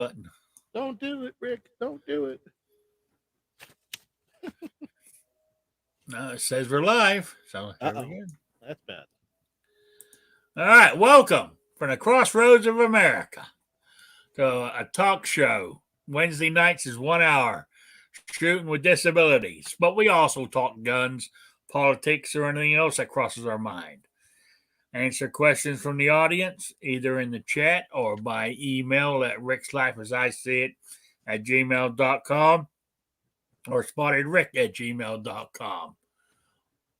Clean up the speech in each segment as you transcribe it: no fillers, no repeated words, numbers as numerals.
button. Don't do it, Rick. Don't do it. No, it says we're live. So here we Uh-oh. go. That's bad. All right, welcome from the crossroads of America to a talk show. Wednesday nights is 1 hour shooting with disabilities, but we also talk guns, politics, or anything else that crosses our mind. Answer questions from the audience either in the chat or by email at rickslifeasIseeit at gmail.com or spottedrick at gmail.com.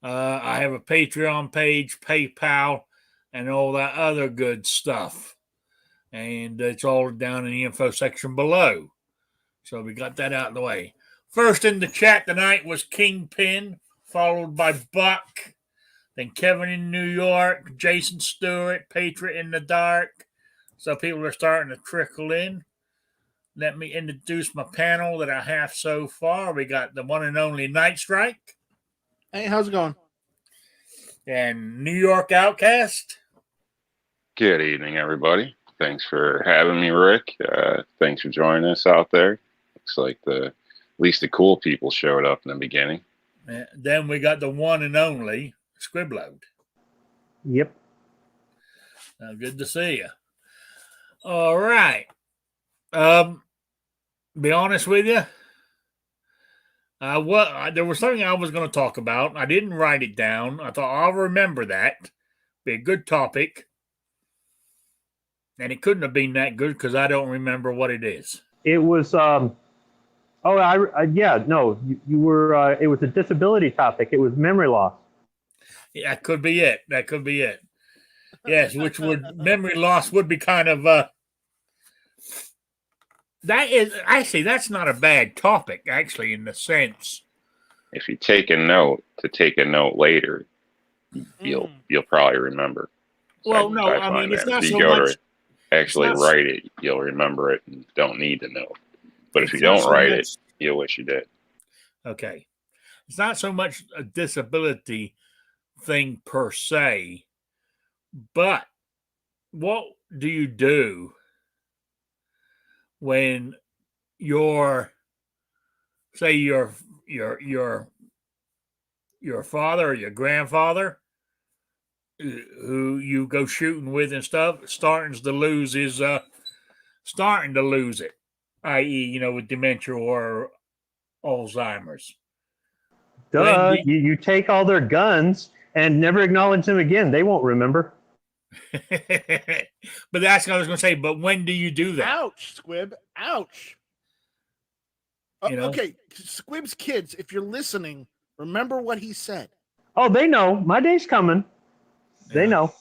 I have a Patreon page, PayPal, and all that other good stuff. And it's all down in the info section below. So we got that out of the way. First in the chat tonight was Kingpin, followed by Buck, then Kevin in New York, Jason Stewart, Patriot in the Dark. So people are starting to trickle in. Let me introduce my panel that I have so far. We got the one and only Night Strike. Hey, how's it going? And New York Outcast. Good evening, everybody. Thanks for having me, Rick. Thanks for joining us out there. Looks like at least the cool people showed up in the beginning. Then we got the one and only Scribblode. Yep. Good to see you. All right. Be honest with you. There was something I was going to talk about. I didn't write it down. I thought I'll remember that. Be a good topic. And it couldn't have been that good because I don't remember what it is. It was. You were. It was a disability topic. It was memory loss. Yeah, that could be it. Yes, which would memory loss would be kind of. That's not a bad topic, actually, in the sense. If you take a note later, you'll probably remember. Well, no, I mean it's not if you so go much. To actually write it, you'll remember it and don't need to know. But if you don't write it, you'll wish you did. Okay, it's not so much a disability thing per se, but what do you do when your father or your grandfather who you go shooting with and stuff starting to lose it, i.e., with dementia or Alzheimer's? Duh. You take all their guns and never acknowledge them again. They won't remember. But that's what I was going to say. But when do you do that? Ouch, Squib. Ouch. Okay, Squib's kids, if you're listening, remember what he said. Oh, they know. My day's coming. Yeah. They know.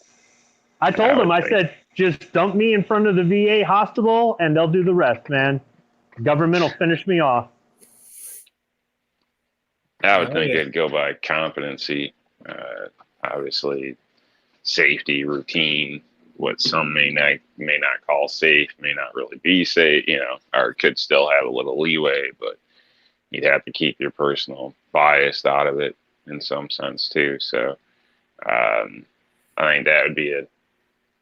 I told them, I said, just dump me in front of the VA hospital and they'll do the rest, man. Government will finish me off. I would think it'd go by competency, obviously safety, routine, what some may not call safe, may not really be safe, or could still have a little leeway, but you'd have to keep your personal bias out of it in some sense too. So I think that would be a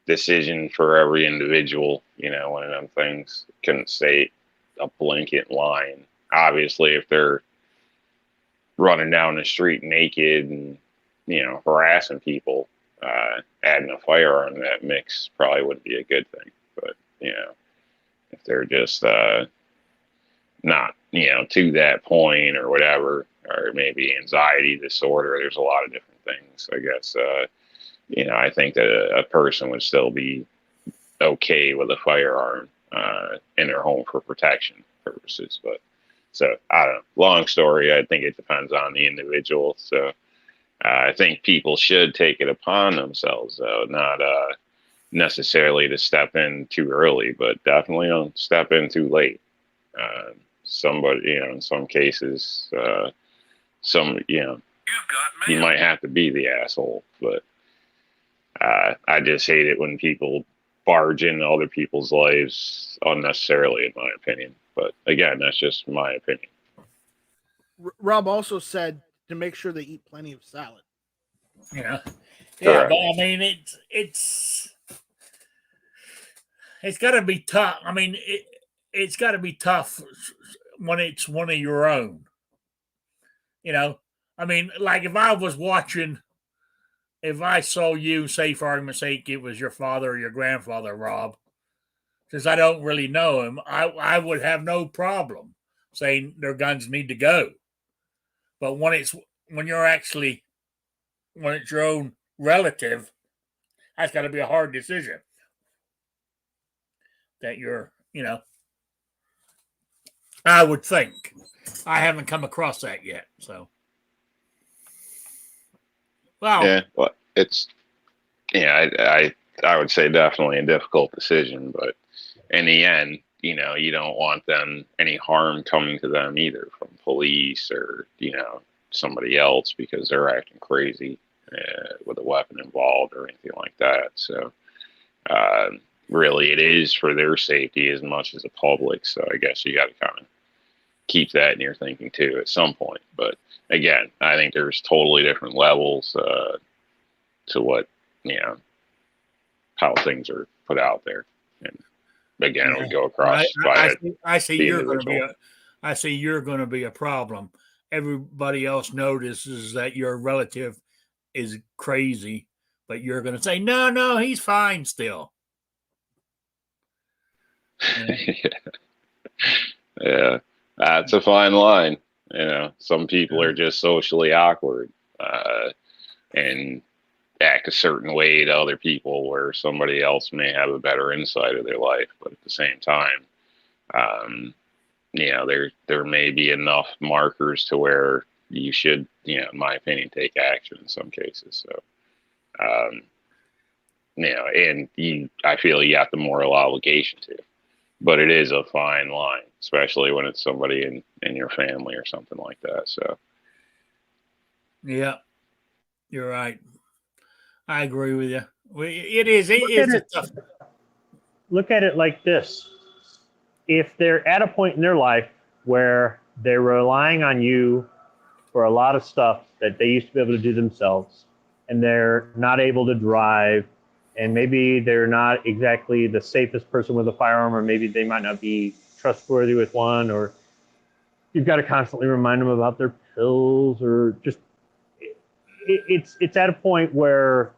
decision for every individual, one of them things. Couldn't say a blanket line. Obviously, if they're running down the street naked and, harassing people, adding a firearm to that mix probably wouldn't be a good thing. But, if they're just not, to that point or whatever, or maybe anxiety disorder, there's a lot of different things, I guess. I think that a person would still be okay with a firearm in their home for protection purposes. But so I don't know. Long story. I think it depends on the individual. So I think people should take it upon themselves, though, not necessarily to step in too early, but definitely don't step in too late. Somebody, in some cases, you might have to be the asshole, but I just hate it when people barge into other people's lives unnecessarily, in my opinion. But again, that's just my opinion. Rob also said to make sure they eat plenty of salad. Yeah, but I mean, it's got to be tough. I mean, it's got to be tough when it's one of your own. You know, I mean, like if I was watching, if I saw you, say for argument's sake, it was your father or your grandfather, Rob, since I don't really know him, I would have no problem saying their guns need to go. But when it's when you're actually when it's your own relative, that's got to be a hard decision. That you're, I would think. I haven't come across that yet, so. Well, Yeah, well, it's I would say definitely a difficult decision, but in the end, you don't want them any harm coming to them either from police or somebody else because they're acting crazy with a weapon involved or anything like that. So really, it is for their safety as much as the public. So I guess you got to kind of keep that in your thinking too at some point. But again, I think there's totally different levels to what how things are put out there, and again, it would go across. I see you're going to be I see you're going to be a problem. Everybody else notices that your relative is crazy, but you're going to say, no, he's fine still. Yeah, that's a fine line. Some people are just socially awkward and act a certain way to other people where somebody else may have a better insight of their life. But at the same time, there may be enough markers to where you should, in my opinion, take action in some cases. So, and I feel you have the moral obligation to. But it is a fine line, especially when it's somebody in your family or something like that. So, yeah, you're right. I agree with you. It is. It's a tough. Look at it like this: if they're at a point in their life where they're relying on you for a lot of stuff that they used to be able to do themselves, and they're not able to drive, and maybe they're not exactly the safest person with a firearm, or maybe they might not be trustworthy with one, or you've got to constantly remind them about their pills, or just it's at a point where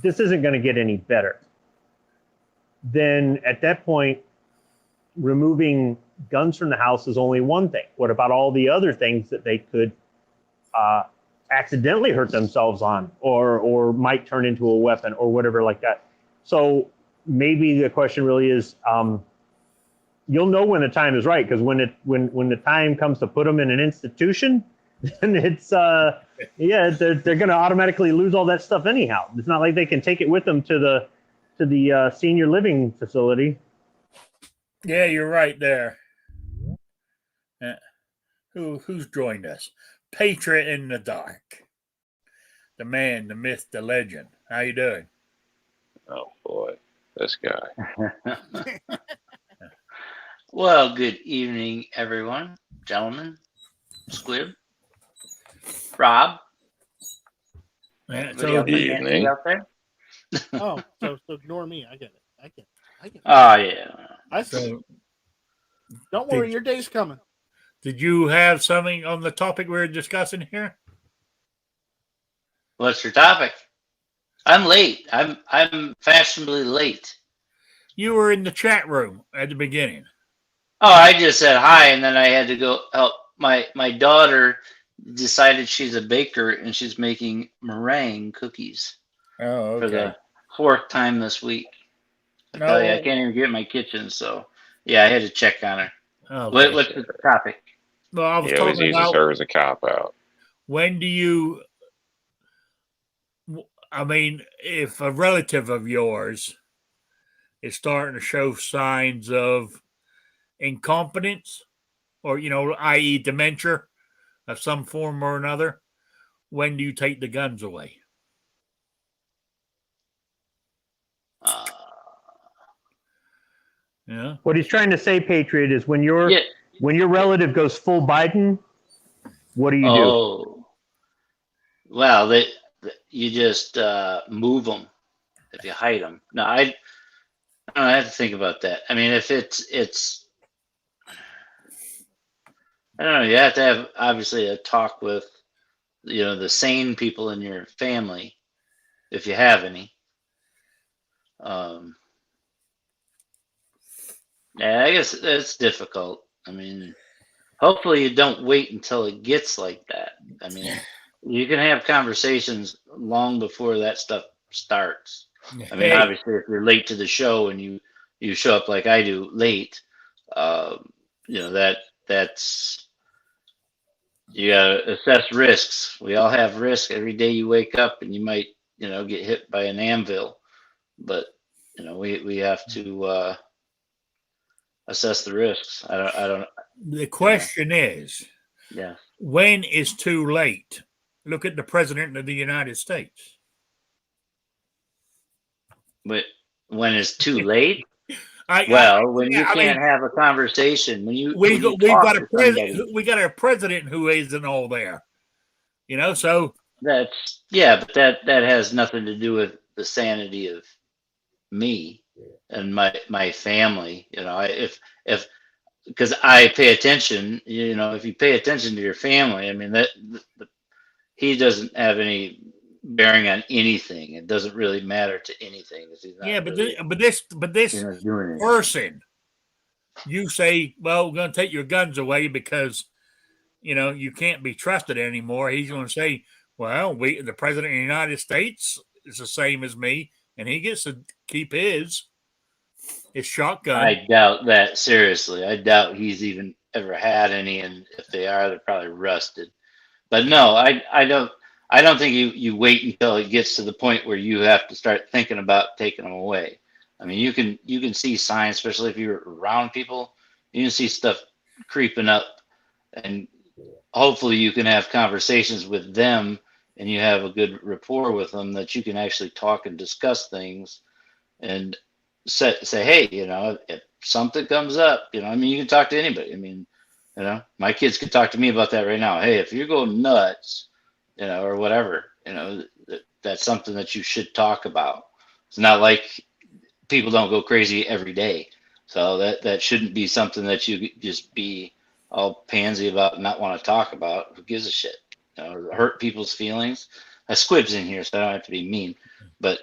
this isn't going to get any better. Then at that point, removing guns from the house is only one thing. What about all the other things that they could accidentally hurt themselves on, or might turn into a weapon or whatever like that? So maybe the question really is, you'll know when the time is right, because when the time comes to put them in an institution, then it's they're going to automatically lose all that stuff anyhow. It's not like they can take it with them to the senior living facility. Yeah, you're right there. Who's joined us? Patriot in the Dark. The man, the myth, the legend. How you doing? Oh boy, this guy. Well, good evening, everyone, gentlemen, Squib, Rob. Yeah, Good evening. Out there? Oh, so ignore me. I get it. I get it. Oh yeah. Don't worry, your day's coming. Did you have something on the topic we're discussing here? What's your topic? I'm late. I'm fashionably late. You were in the chat room at the beginning. Oh, I just said hi, and then I had to go help. My daughter decided she's a baker, and she's making meringue cookies. Oh, okay. For the fourth time this week. I tell you, I can't even get in my kitchen, so yeah, I had to check on her. Okay. What's the topic? Well, I was he always uses her as a cop out. When do you? I mean, if a relative of yours is starting to show signs of incompetence, or i.e., dementia of some form or another, when do you take the guns away? Yeah. What he's trying to say, Patriot, is when your relative goes full Biden, what do you do? Oh, well, you just move them if you hide them. No, I have to think about that. I mean, if it's I don't know. You have to have obviously a talk with, the sane people in your family, if you have any. Yeah, I guess it's difficult. I mean, hopefully you don't wait until it gets like that. I mean, you can have conversations long before that stuff starts. I mean, Hey, obviously, if you're late to the show and you show up like I do late, that's you gotta assess risks. We all have risk every day you wake up, and you might get hit by an anvil, but we have to assess the risks. I don't. the question is, Yeah. when is too late? Look at the president of the United States. But when it's too late, I well, when yeah, you I mean, can't have a conversation, when you we've talk got to somebody, we got a president who isn't all there. So but that has nothing to do with the sanity of me and my family. If because I pay attention, if you pay attention to your family, I mean he doesn't have any bearing on anything. It doesn't really matter to anything because he's yeah, not really, but this doing anything. person, you say, well, we're going to take your guns away because you can't be trusted anymore. He's going to say, well, the president of the United States is the same as me, and he gets to keep his shotgun. I doubt that, seriously. I doubt he's even ever had any, and if they are, they're probably rusted. But no, I don't think you wait until it gets to the point where you have to start thinking about taking them away. I mean, you can see signs, especially if you're around people, you can see stuff creeping up, and hopefully you can have conversations with them, and you have a good rapport with them that you can actually talk and discuss things, and say, hey, if something comes up, I mean, you can talk to anybody. I mean, my kids could talk to me about that right now. Hey, if you go nuts, or whatever, that's something that you should talk about. It's not like people don't go crazy every day. So that shouldn't be something that you just be all pansy about and not want to talk about. Who gives a shit? Hurt people's feelings. Squib's in here, so I don't have to be mean. But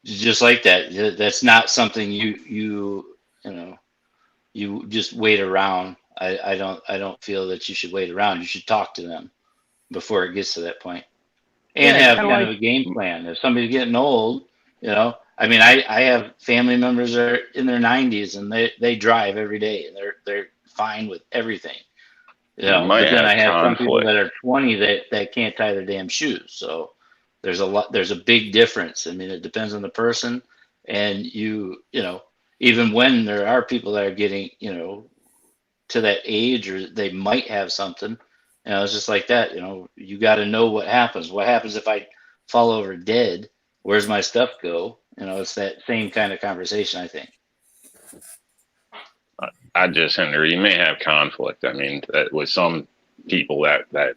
just like that, that's not something you just wait around. I don't feel that you should wait around. You should talk to them before it gets to that point, and Yeah, have kinda kind of like- a game plan. If somebody's getting old, I mean, I have family members that are in their 90s and they drive every day and they're fine with everything. You might But then I have have some people conflict. that are 20 that can't tie their damn shoes. So there's a big difference. I mean, it depends on the person, and even when there are people that are getting, to that age, or they might have something, it's just like that. You got to know what happens. What happens if I fall over dead? Where's my stuff go? It's that same kind of conversation, I think. Henry, you may have conflict. I mean, with some people that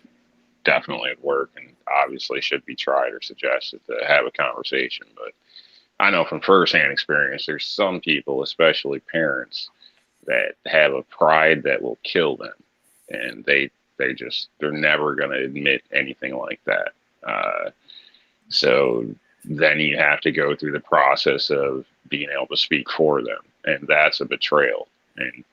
definitely would work and obviously should be tried or suggested to have a conversation. But I know from firsthand experience, there's some people, especially parents, that have a pride that will kill them, and they're never going to admit anything like that. So then you have to go through the process of being able to speak for them, and that's a betrayal. And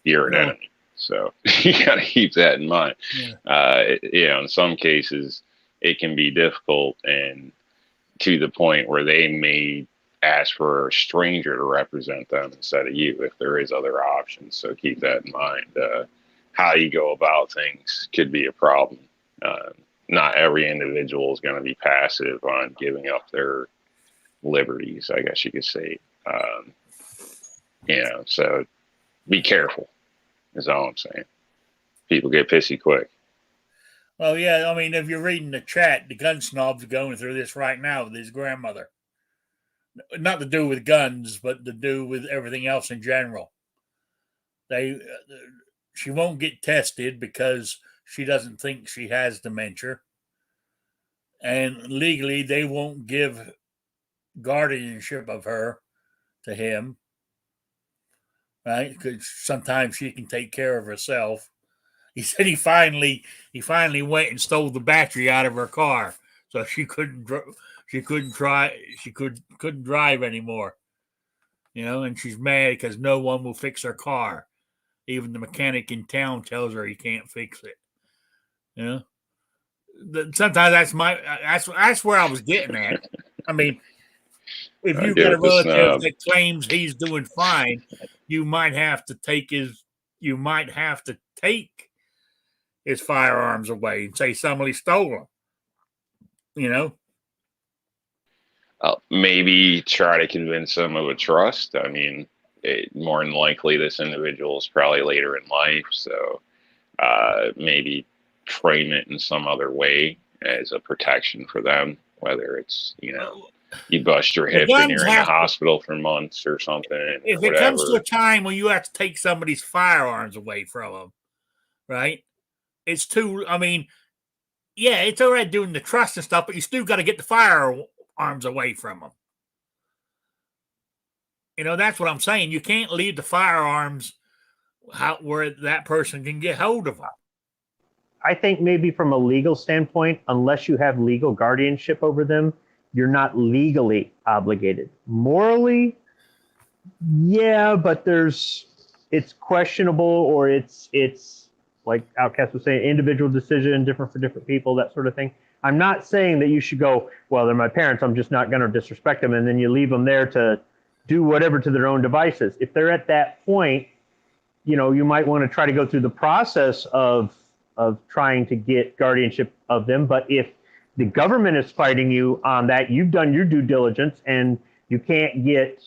you're an enemy, so you got to keep that in mind. Yeah. In some cases, it can be difficult, and to the point where they may ask for a stranger to represent them instead of you if there is other options. So keep that in mind. How you go about things could be a problem. Not every individual is going to be passive on giving up their liberties, I guess you could say. So be careful is all I'm saying. People get pissy quick. Well, yeah, I mean, if you're reading the chat, the gun snob's going through this right now with his grandmother. Not to do with guns, but to do with everything else in general. She won't get tested because she doesn't think she has dementia. And legally, they won't give guardianship of her to him. right? Because sometimes she can take care of herself. He said he finally went and stole the battery out of her car, so couldn't drive anymore. And she's mad because no one will fix her car. Even the mechanic in town tells her he can't fix it. Sometimes that's where I was getting at. I mean, if you got a relative that claims he's doing fine, you might have to take his firearms away and say somebody stole them. Maybe try to convince them of a trust. I mean, more than likely, this individual is probably later in life, so maybe frame it in some other way as a protection for them, whether it's you bust your hip and you're in the hospital for months or something. If it comes to a time when you have to take somebody's firearms away from them, right? It's I mean, yeah, it's all right doing the trust and stuff, but you still got to get the firearms away from them. That's what I'm saying. You can't leave the firearms where that person can get hold of them. I think maybe from a legal standpoint, unless you have legal guardianship over them, you're not legally obligated. Morally, yeah, but it's questionable, or it's like Outcast was saying, individual decision, different for different people, that sort of thing. I'm not saying that you should go, well, they're my parents, I'm just not going to disrespect them, and then you leave them there to do whatever to their own devices. If they're at that point, you might want to try to go through the process of trying to get guardianship of them. But if the government is fighting you on that, you've done your due diligence and you can't get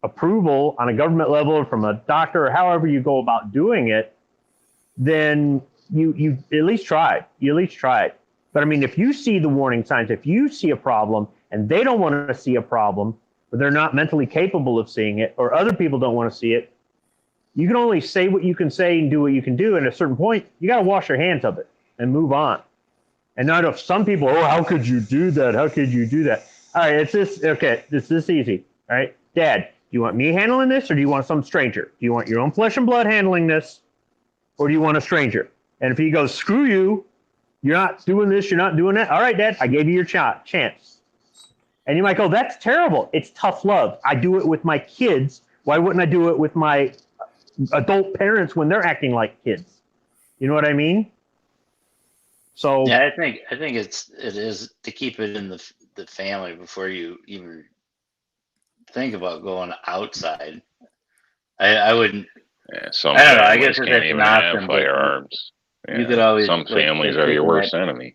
approval on a government level or from a doctor or however you go about doing it, then you at least tried. You at least tried. But I mean, if you see the warning signs, if you see a problem and they don't want to see a problem, or they're not mentally capable of seeing it, or other people don't want to see it, you can only say what you can say and do what you can do. And at a certain point, you got to wash your hands of it and move on. And not if some people, how could you do that? How could you do that? All right, it's this easy. All right, Dad, do you want me handling this or do you want some stranger? Do you want your own flesh and blood handling this or do you want a stranger? And if he goes, screw you, you're not doing this, you're not doing that. All right, Dad, I gave you your chance. And you might go, that's terrible. It's tough love. I do it with my kids. Why wouldn't I do it with my adult parents when they're acting like kids? You know what I mean? So yeah, I think it is to keep it in the family before you even think about going outside. I wouldn't. Yeah, some I don't know. I families guess can't it's even an option, have but firearms. you could always. Some families are your worst enemy.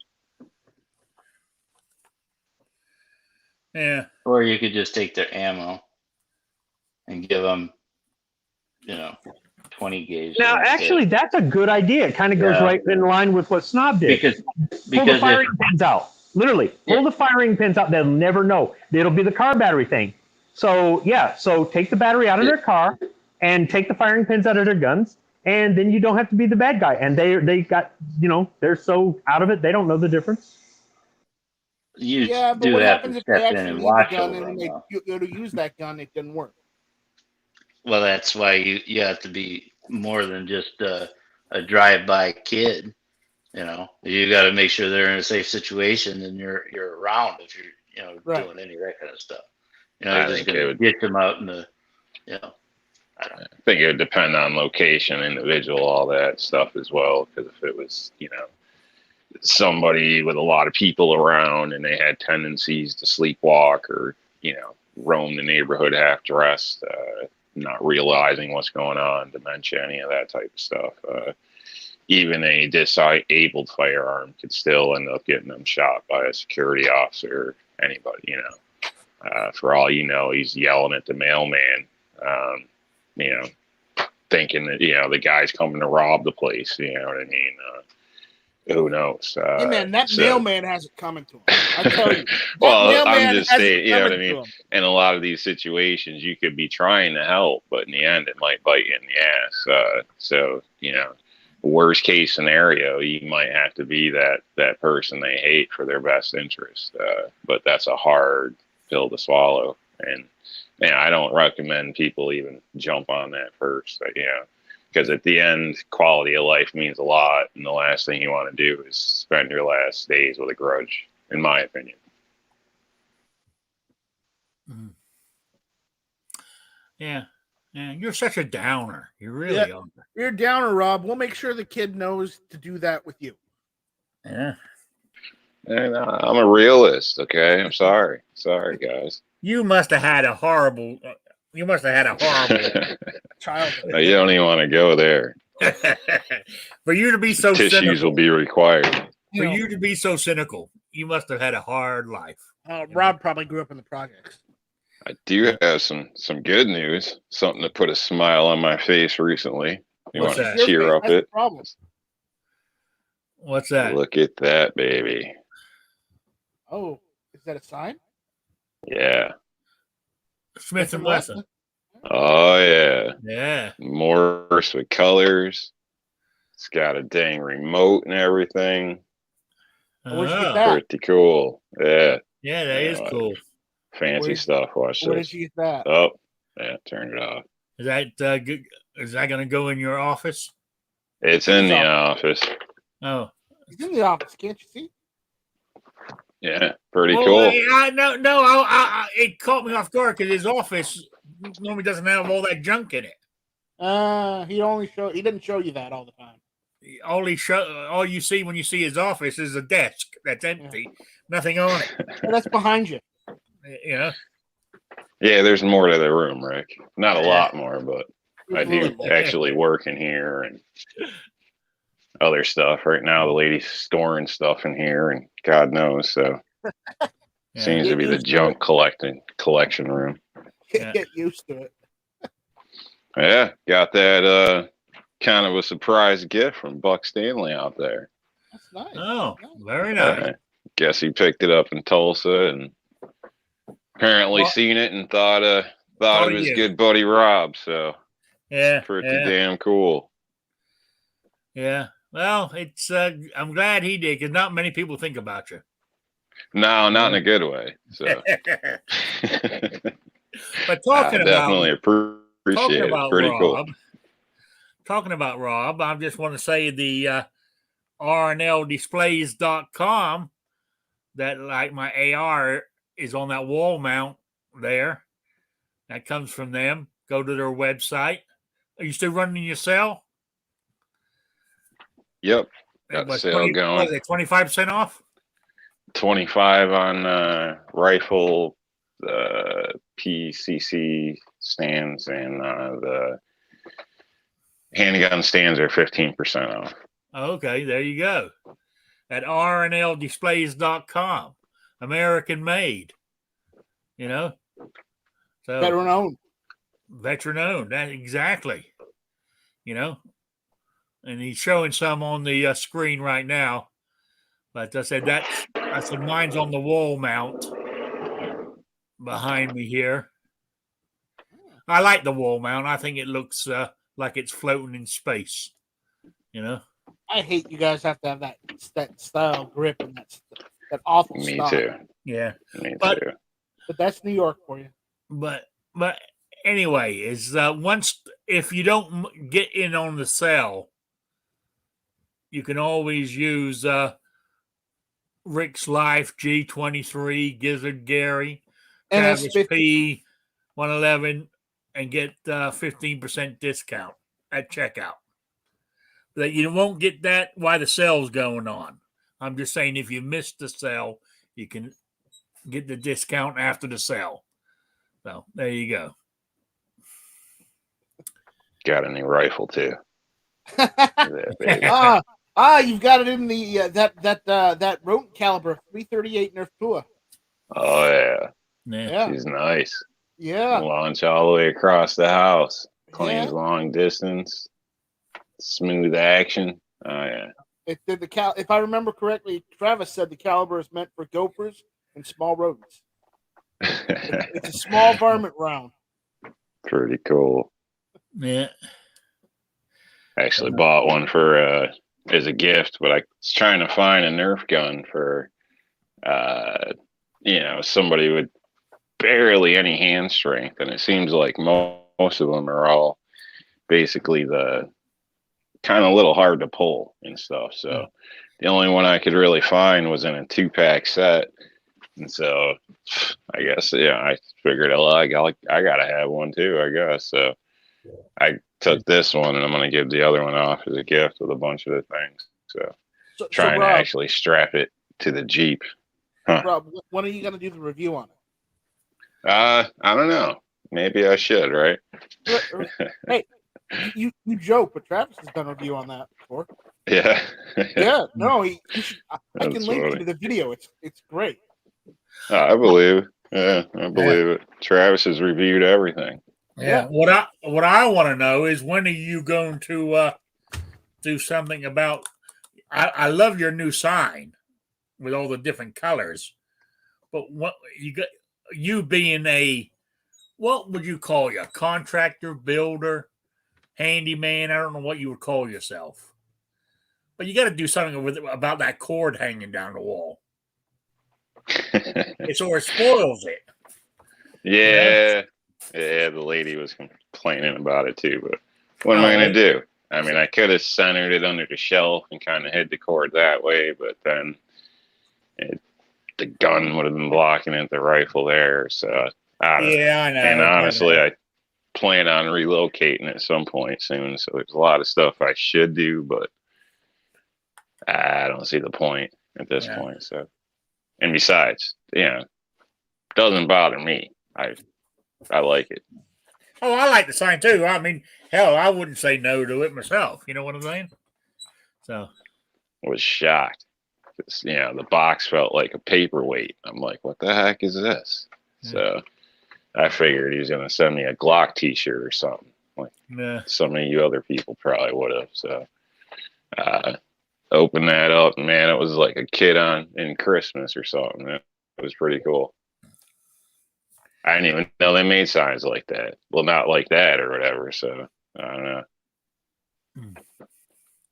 Yeah. Or you could just take their ammo and give them, 20 gauge. now, actually, that's a good idea. It kind of goes right in line with what Snob did. Because pull the firing pins out. Literally, pull the firing pins out. They'll never know. It'll be the car battery thing. So take the battery out of their car and take the firing pins out of their guns, and then you don't have to be the bad guy. And they got, they're so out of it, they don't know the difference. You but do what have happens to if they step in actually and need watch the gun over and them, you go to use that gun, it didn't work? Well, that's why you have to be more than just a drive-by kid. You got to make sure they're in a safe situation and you're around if you're doing any of that kind of stuff. You're just going to get them out in the I think it would depend on location, individual, all that stuff as well. Because if it was somebody with a lot of people around and they had tendencies to sleepwalk or roam the neighborhood half dressed, not realizing what's going on, dementia, any of that type of stuff. Even a disabled firearm could still end up getting them shot by a security officer, anybody, for all he's yelling at the mailman, thinking that, the guy's coming to rob the place. You know what I mean? Who knows? Hey man, that mailman has it coming to him. I tell you. Well, I'm just saying, you know what I mean? In a lot of these situations, you could be trying to help, but in the end, it might bite you in the ass. So, worst case scenario, you might have to be that person they hate for their best interest. But that's a hard pill to swallow. And yeah, I don't recommend people even jump on that first. Because at the end, quality of life means a lot, and the last thing you want to do is spend your last days with a grudge, in my opinion. Mhm. Yeah. Yeah. You're such a downer. You really are. You're a downer, Rob. We'll make sure the kid knows to do that with you. Yeah. And I'm a realist, okay? I'm sorry. Sorry, guys. You must have had a horrible. You must have had a horrible Childhood. You don't even want to go there. for you to be so Tissues cynical. will be required. For you to be so cynical, you must have had a hard life. Rob probably grew up in the projects. I do have some good news, something to put a smile on my face recently. You What's want to that? cheer up That's the it? problem. What's that? Look at that, baby. Oh, is that a sign? Yeah. Smith and Wesson. Oh, yeah. Yeah. Morse with colors. It's got a dang remote and everything. Where'd you Oh. get that? Pretty cool. Yeah. Yeah, that is cool. Fancy stuff. Watch Where this. did you get that? Oh, yeah. Turn it off. Is that good? Is that going to go in your office? It's in the office. Oh, He's in the office. Can't you see? Yeah. Pretty well, cool. it caught me off guard because his office normally doesn't have all that junk in it. He didn't show you that all the time. All you see when you see his office is a desk that's empty, nothing on it. Well, that's behind you. You know. Yeah, there's more to the room, Rick. Not a lot more, but I There's a do little more. actually work in here and other stuff. Right now, the lady's storing stuff in here, and God knows, so seems to be the junk collection room. Get used to it. Yeah, got that kind of a surprise gift from Buck Stanley out there. That's nice. Oh, very nice. Guess he picked it up in Tulsa and apparently seen it and thought it was good buddy Rob. So yeah, pretty damn cool. Yeah. Well, it's I'm glad he did because not many people think about you. No, not in a good way. So, but talking definitely appreciate it. Pretty Rob, cool. Talking about Rob, I just want to say the rnldisplays.com that like my AR is on that wall mount there. That comes from them. Go to their website. Are you still running your sale? Yep. Got the sale going. Was it 25% off? 25 on rifle, PCC stands, and the handgun stands are 15% off. Okay, there you go. At rnldisplays.com. American made. You know? So Veteran owned. That exactly. You know? And he's showing some on the screen right now. But I said mine's on the wall mount behind me here. I like the wall mount. I think it looks like it's floating in space. You know? I hate you guys have to have that style grip and that awful Me style. too. Yeah. Me too. But that's New York for you. But anyway, if you don't get in on the sale, you can always use Rick's Life G23, Gizzard Gary, Travis P 111, and get 15% discount at checkout. That you won't get that while the sale's going on. I'm just saying if you missed the sale, you can get the discount after the sale. So there you go. Got a new rifle too. You've got it in the that rodent caliber 338 Nerf Pua. Oh yeah. She's nice. Yeah. Launch all the way across the house. Cleans long distance. Smooth action. Oh yeah. If I remember correctly, Travis said the caliber is meant for gophers and small rodents. It's a small varmint round. Pretty cool. Yeah. Actually bought one for as a gift, but I was trying to find a Nerf gun for somebody would barely any hand strength, and it seems like most of them are all basically the kind of a little hard to pull and stuff. So the only one I could really find was in a 2-pack set, and so I guess I figured I gotta have one too. I guess so. I took this one, and I'm gonna give the other one off as a gift with a bunch of the things. So trying to Rob, actually strap it to the Jeep. Huh. Rob, when are you gonna do the review on it? I don't know. Maybe I should, right? Hey, you joke, but Travis has done a review on that before. Yeah. Yeah, no, I can link funny. you to the video. It's great. I believe. Yeah, I believe it. Travis has reviewed everything. Yeah. What I want to know is, when are you going to do something about? I love your new sign with all the different colors, but what you being a, what would you call you? A contractor, builder, handyman? I don't know what you would call yourself, but you got to do something about that cord hanging down the wall. It spoils it. Yeah. Yeah, the lady was complaining about it too, but what am I going to do? I mean, I could have centered it under the shelf and kind of hid the cord that way, but then the gun would have been blocking it, the rifle there. So, I don't know. I know. And honestly, I plan on relocating at some point soon. So there's a lot of stuff I should do, but I don't see the point at this point. So, and besides, it doesn't bother me. I like it. Oh, I like the sign too. I mean, hell, I wouldn't say no to it myself. You know what I'm saying? So I was shocked. The box felt like a paperweight. I'm like, what the heck is this? So I figured he was going to send me a Glock t-shirt or something. Like some of you other people probably would have. So opened that up, and man, it was like a kid in Christmas or something. It was pretty cool. I didn't even know they made signs like that. Well, not like that or whatever. So I don't know.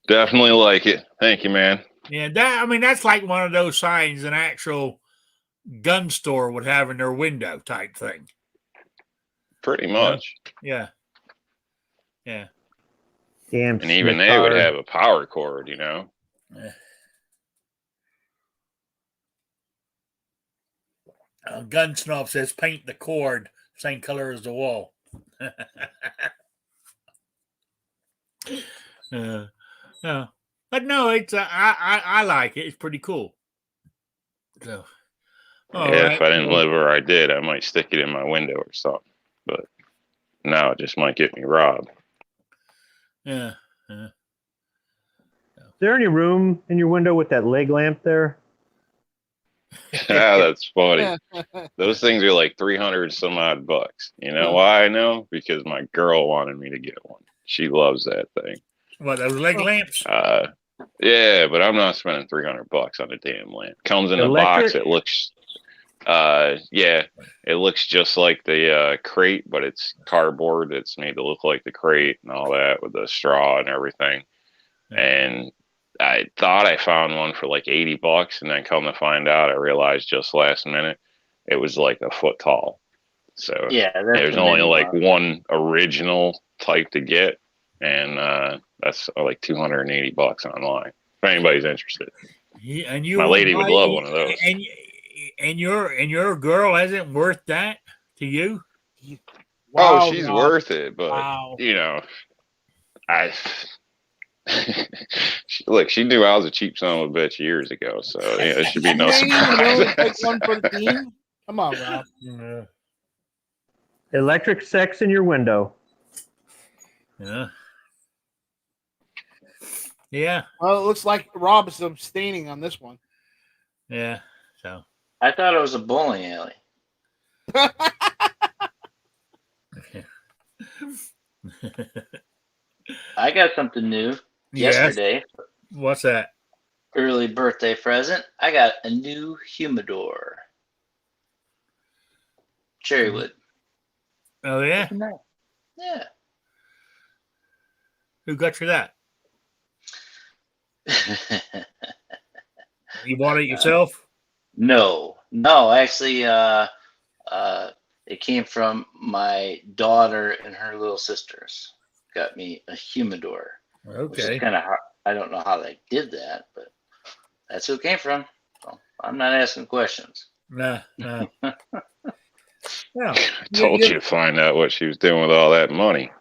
Definitely like it. Thank you, man. Yeah, that's like one of those signs an actual gun store would have in their window type thing. Pretty much. Yeah. Yeah. Damn. And even they would have a power cord, Yeah. Gun Snob says paint the cord same color as the wall. No, but no, it's I like it. It's pretty cool. So, if I didn't live where I did, I might stick it in my window or something. But now it just might get me robbed. Yeah. Is there any room in your window with that leg lamp there? Yeah, that's funny. Those things are like 300 some odd bucks. You know why I know? Because my girl wanted me to get one. She loves that thing. What, those leg lamps? Yeah, but I'm not spending 300 bucks on a damn lamp. Comes in a box. It looks, it looks just like the crate, but it's cardboard. It's made to look like the crate and all that with the straw and everything. And I thought I found one for like 80 bucks, and then come to find out, I realized just last minute it was like a foot tall. So there's only like one original type to get, and that's like 280 bucks online. If anybody's interested, and my lady would love one of those. And your girl isn't worth that to you? Wow, she's worth it, but look, she knew I was a cheap son of a bitch years ago, so it should be no surprise. Like one for the team? Come on, Rob. Electric sex in your window. Yeah. Yeah. Well, it looks like Rob is abstaining on this one. Yeah. So I thought it was a bowling alley. I got something new yesterday. What's that? Early birthday present. I got a new humidor. Cherrywood. Oh, yeah? Yeah. Who got you that? You bought it yourself? No, actually, It came from my daughter and her little sisters. Got me a humidor, which is Okay. kind of hard. I don't know how they did that, but that's who it came from. So I'm not asking questions. Nah. Well, I told you to find out what she was doing with all that money.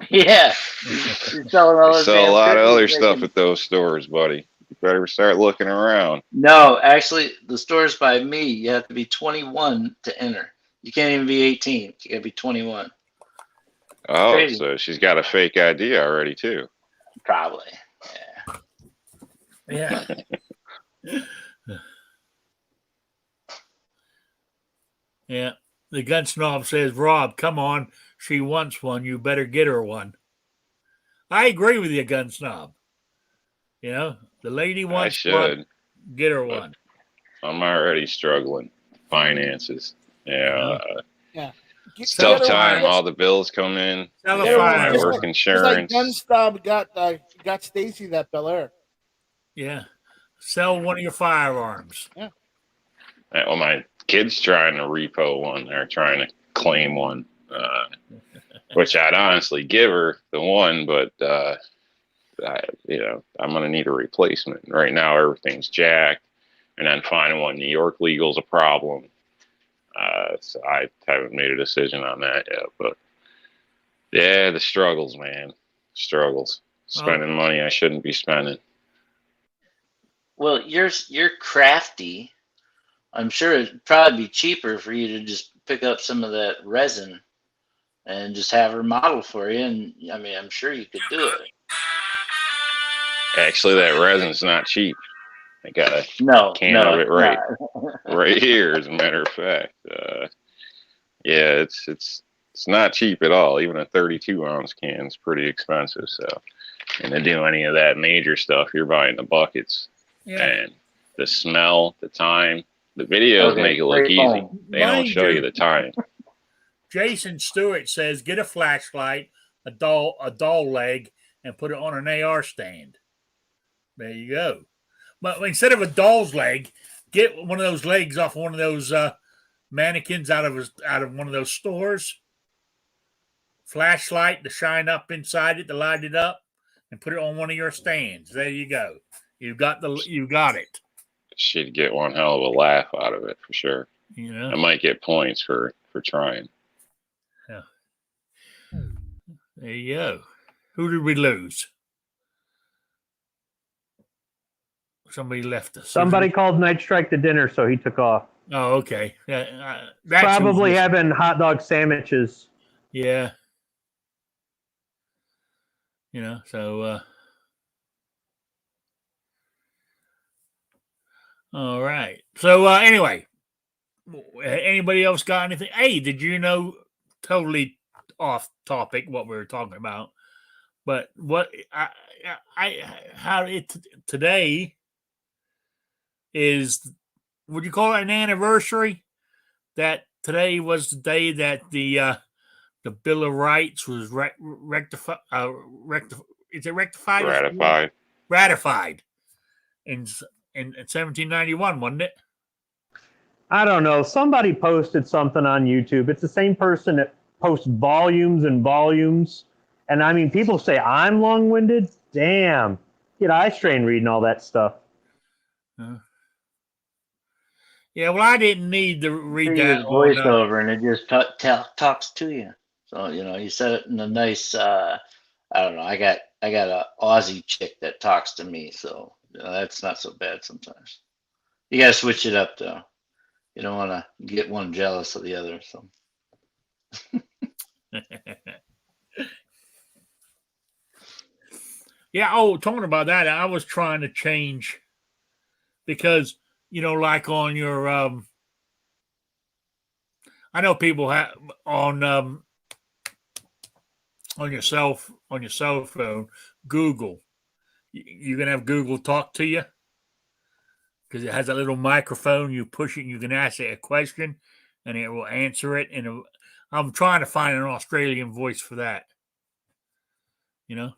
Yeah, she's selling all They those sell a damn lot of cookies, other stuff making- at those stores, buddy. You better start looking around. No, actually, the stores by me, you have to be 21 to enter. You can't even be 18. You got to be 21. Oh, Crazy. so she's got a fake ID already too. Probably. Yeah. Yeah. The gun snob says, Rob, come on. She wants one. You better get her one. I agree with you, gun snob. You know, the lady I wants should. one. Get her but one. I'm already struggling. Finances. Yeah. Yeah. It's tough Get her- time. All the bills come in. Sell You a know, my firearm. work Just like insurance. Gun Snob got Stacy that Bel Air. Yeah. Sell one of your firearms. Well, my kid's trying to repo one. They're trying to claim one, which I'd honestly give her the one, but I'm going to need a replacement. Right now, everything's jacked, and then finding one in New York legal is a problem. So I haven't made a decision on that yet. But yeah, the struggles, man, struggles. Spending money I shouldn't be spending. Well, you're crafty. I'm sure it'd probably be cheaper for you to just pick up some of that resin and just have her model for you. And I mean, I'm sure you could do it. Actually, that resin's not cheap. I got a No, can no, of it it's right not. right here, as a matter of fact. Yeah, it's not cheap at all. Even a 32-ounce can is pretty expensive. So, and to do any of that major stuff, you're buying the buckets. Yeah. And the smell, the time, the videos Okay, make it look great easy. phone. They don't Mind show you- you the time. Jason Stewart says, get a flashlight, a doll leg, and put it on an AR stand. There you go. But instead of a doll's leg, get one of those legs off one of those mannequins out of one of those stores. Flashlight to shine up inside it to light it up, and put it on one of your stands. There you go. You got it. She'd get one hell of a laugh out of it for sure. You know. I might get points for trying. Yeah. There you go. Who did we lose? Somebody left us. Somebody called Night Strike to dinner, so he took off. Oh, okay. That's Probably who's- having hot dog sandwiches. Yeah. You know, so all right. So anyway, anybody else got anything? Hey, did you know, totally off topic what we were talking about, but what today is, would you call it an anniversary? That today was the day that the Bill of Rights was rectified. Is it rectified? Ratified. Ratified in 1791, wasn't it? I don't know. Somebody posted something on YouTube. It's the same person that posts volumes and volumes. And I mean, people say I'm long-winded. Damn. Get eye strain reading all that stuff. Yeah, well, I didn't need to read You that use on, voiceover, and it just talks to you. So you said it in a nice. I don't know. I got a Aussie chick that talks to me, so that's not so bad sometimes. You gotta switch it up though. You don't want to get one jealous of the other. So yeah. Oh, talking about that, I was trying to change because, like on your I know people have on your cell phone, Google. You can have Google talk to you because it has a little microphone. You push it, and you can ask it a question, and it will answer it. And I'm trying to find an Australian voice for that.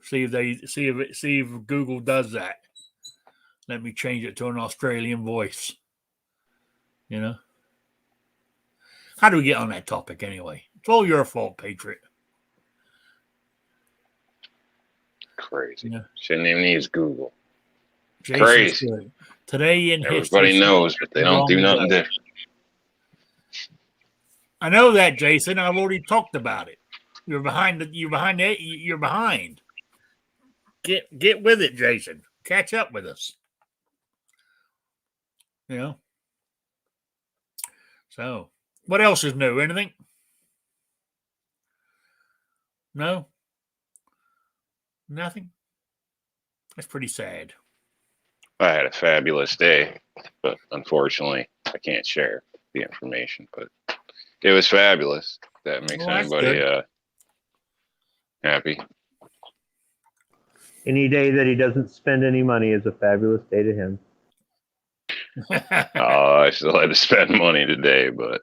See if Google does that. Let me change it to an Australian voice. How do we get on that topic anyway? It's all your fault, Patriot. Crazy. Yeah. Shouldn't even use Google. Jason Crazy. said, today in Everybody history. knows, but they don't do nothing different. I know that, Jason. I've already talked about it. You're behind. You're behind. Get with it, Jason. Catch up with us. You know. So, what else is new? Anything? No. Nothing. That's pretty sad. I had a fabulous day, but unfortunately, I can't share the information. But it was fabulous. If that makes anybody happy. Any day that he doesn't spend any money is a fabulous day to him. I still had to spend money today, but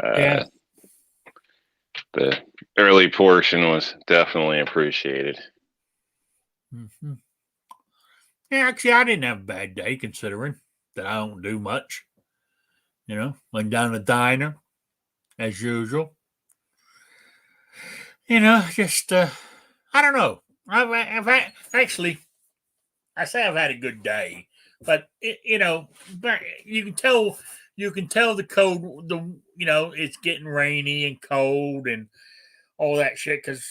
Yeah. the early portion was definitely appreciated. Mm-hmm. Yeah, actually, I didn't have a bad day considering that I don't do much. You know, went down to the diner as usual. You know, just I don't know. I've had, actually, I say I've had a good day, but you know, you can tell the cold. It's getting rainy and cold and all that shit because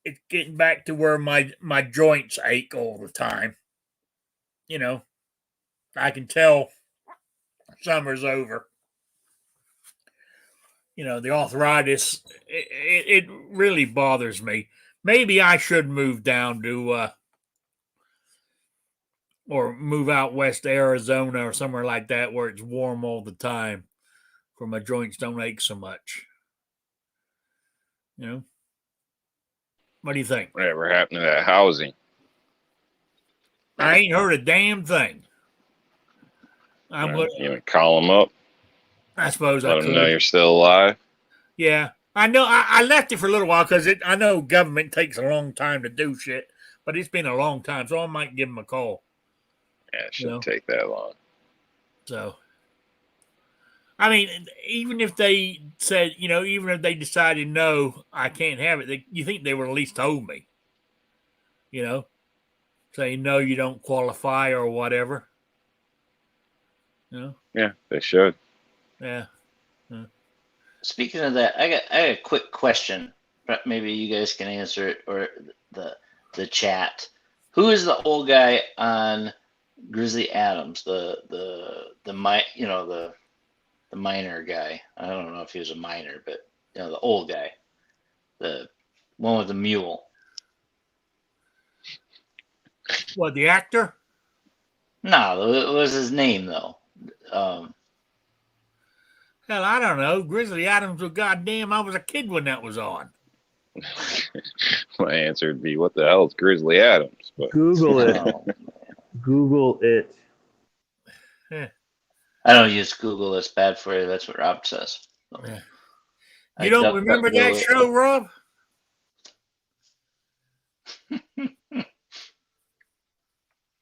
it's getting back to where my joints ache all the time. You know, I can tell summer's over. You know, the arthritis, it really bothers me. Maybe I should move down to, or move out west to Arizona or somewhere like that where it's warm all the time where my joints don't ache so much. You know? What do you think? Whatever happened to that housing? I ain't heard a damn thing. You would call them up. I suppose let I could. them know you're still alive. Yeah, I know. I left it for a little while because I know government takes a long time to do shit, but it's been a long time, so I might give them a call. Yeah, it shouldn't take that long. So, I mean, even if they said, even if they decided no, I can't have it, you think they would at least told me, say no, you don't qualify or whatever. Yeah, they should. Yeah. Speaking of that, I got a quick question. Maybe you guys can answer it, or the chat. Who is the old guy on Grizzly Adams? The miner guy. I don't know if he was a miner, but the old guy, the one with the mule. What, the actor? No, it was his name though. Hell, I don't know. Grizzly Adams was goddamn. I was a kid when that was on. My answer would be, "What the hell is Grizzly Adams?" But Google it. Google it. I don't use Google. It's bad for you. That's what Rob says. So yeah. You don't remember that show, Rob?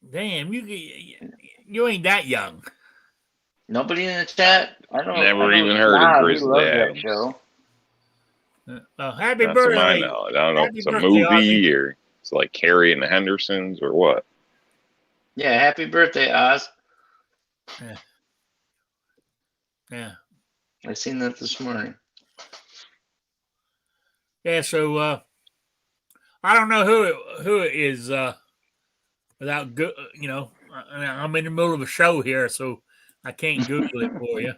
Damn, you ain't that young. Nobody in the chat. Never even heard of Grizzly Adams. Show. Happy Not birthday! to my knowledge. I don't know if it's a birthday, movie Ozzy. or it's like Carrie and the Hendersons or what. Yeah, happy birthday, Oz. Yeah. I seen that this morning. Yeah, so I don't know who it is without I'm in the middle of a show here, so I can't Google it for you.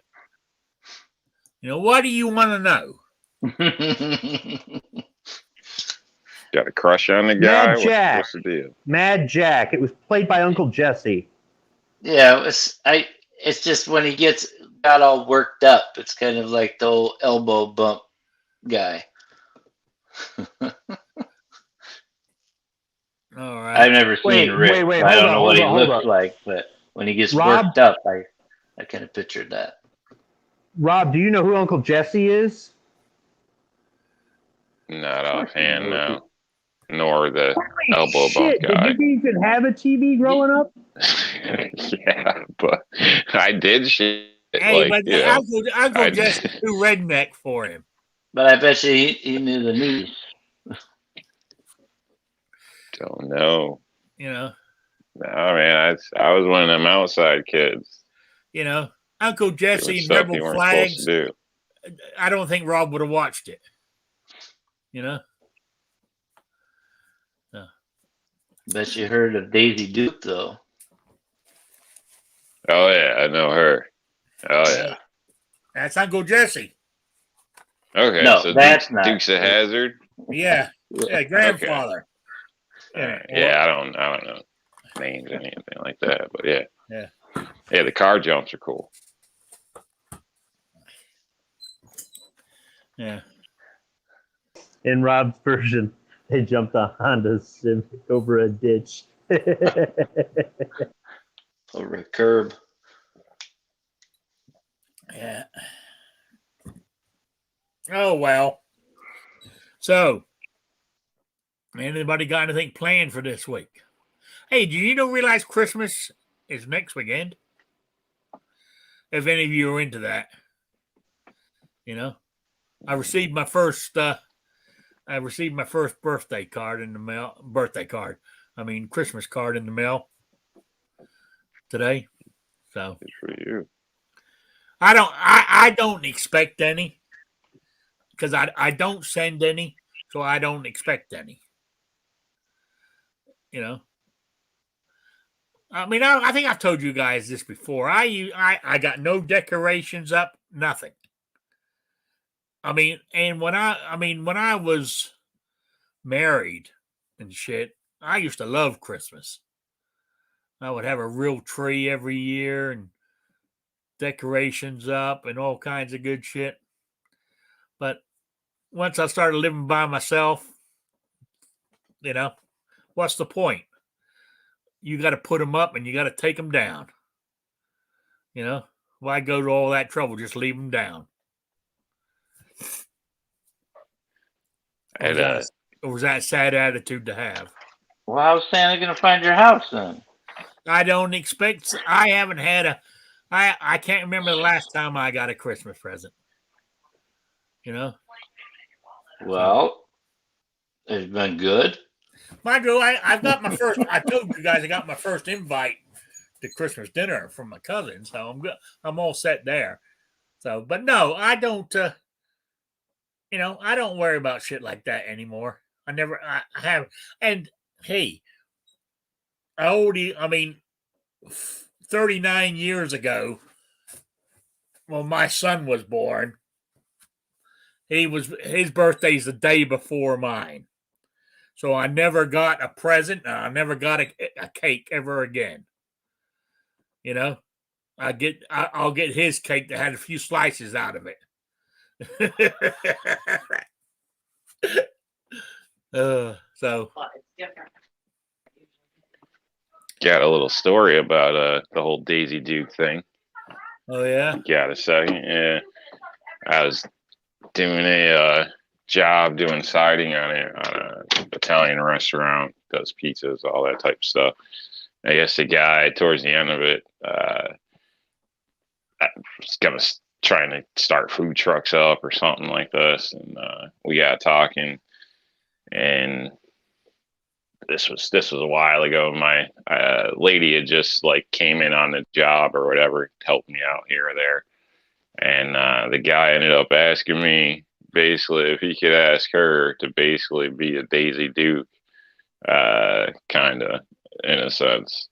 What do you want to know? Got a crush on the guy? Mad Jack. What's the deal? Mad Jack. It was played by Uncle Jesse. Yeah, it's just when he got all worked up, it's kind of like the old elbow bump guy. All right. I've never seen Rick. Wait, I don't know what he hold looks up. like, but when he gets Rob? worked up, I kind of pictured that. Rob, do you know who Uncle Jesse is? Not offhand, no. Nor the Holy elbow shit, bump guy. Did you even have a TV growing up? Yeah, but I did share Hey, like, but you know, Uncle I Jesse too redneck for him. But I bet you he knew the niece. don't know. You know, No, man, I was one of them outside kids Uncle doing Jesse and stuff Rebel you weren't supposed to Flags. do. I don't think Rob would have watched it. No. Bet you heard of Daisy Duke though. Oh yeah, I know her. Oh yeah. That's Uncle Jesse. Okay, No, so that's not. Dukes of Hazard. Yeah, grandfather. Right. Yeah, I don't know names or anything like that, but yeah, the car jumps are cool. Yeah. In Rob's version, they jumped on Honda Civic over a ditch. Over a curb. Yeah. Oh well. So, anybody got anything planned for this week? Hey, do you realize Christmas is next weekend? If any of you are into that, I received my first. I received my first birthday card in the mail. Christmas card in the mail today. So Good for you. I don't expect any because I don't send any, so I don't expect any. I think I've told you guys this before. I got no decorations up, nothing. And when I was married and shit, I used to love Christmas. I would have a real tree every year and decorations up and all kinds of good shit. But once I started living by myself, what's the point? You got to put them up and you got to take them down. Why go to all that trouble? Just leave them down. Or was that a sad attitude to have? Well, how's Santa going to find your house then? I don't expect. I haven't had I can't remember the last time I got a Christmas present. Well, it's been good. Mind you, I've got my first. I told you guys I got my first invite to Christmas dinner from my cousin, so I'm good. I'm all set there. So, but no, I don't. I don't worry about shit like that anymore. I have. And hey, 39 years ago, when my son was born, his birthday's the day before mine. So I never got a present. And I never got a cake ever again. I'll get his cake that had a few slices out of it. So It's different. Got a little story about the whole Daisy Duke thing. Oh yeah. Got a second? Yeah, I was doing a job doing siding on a Italian restaurant, does pizzas, all that type of stuff. I guess the guy towards the end of it was trying to start food trucks up or something like this, and we got talking, and this was a while ago. My lady had just came in on the job or whatever, helped me out here or there, and the guy ended up asking me basically if he could ask her to basically be a Daisy Duke, kind of in a sense,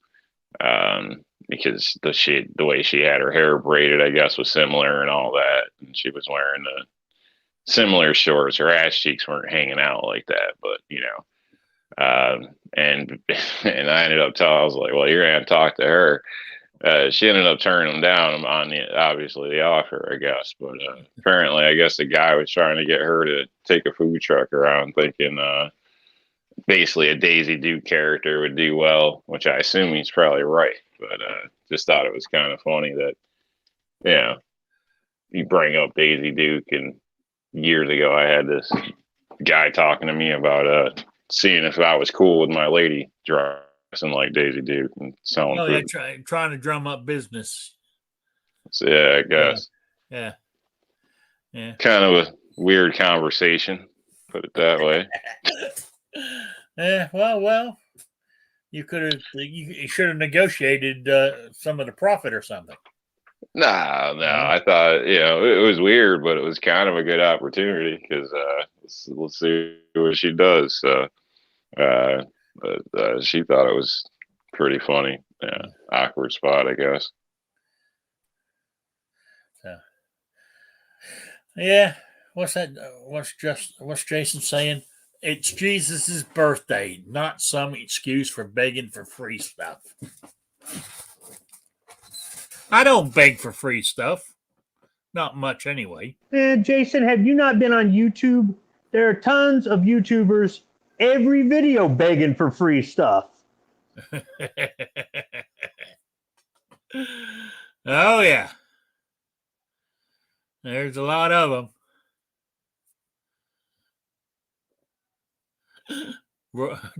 because the way she had her hair braided, I guess, was similar and all that, and she was wearing the similar shorts. Her ass cheeks weren't hanging out like that, but and I ended up I was like, well, you're gonna have to talk to her. She ended up turning him down on obviously the offer, I guess. But apparently, I guess the guy was trying to get her to take a food truck around, thinking basically a Daisy Duke character would do well, which I assume he's probably right. But just thought it was kind of funny that you bring up Daisy Duke, and years ago I had this guy talking to me about seeing if I was cool with my lady dressing like Daisy Duke and selling food. Trying to drum up business. So, yeah, I guess. Yeah. Yeah. Kind of a weird conversation, put it that way. Yeah. Well. You should have negotiated some of the profit or something. No. I thought, it was weird, but it was kind of a good opportunity because let's see what she does. So, but she thought it was pretty funny. Yeah, awkward spot, I guess. So, yeah. What's that? What's Jason saying? It's Jesus's birthday, not some excuse for begging for free stuff. I don't beg for free stuff. Not much anyway. And Jason, have you not been on YouTube? There are tons of YouTubers every video begging for free stuff. Oh, yeah. There's a lot of them.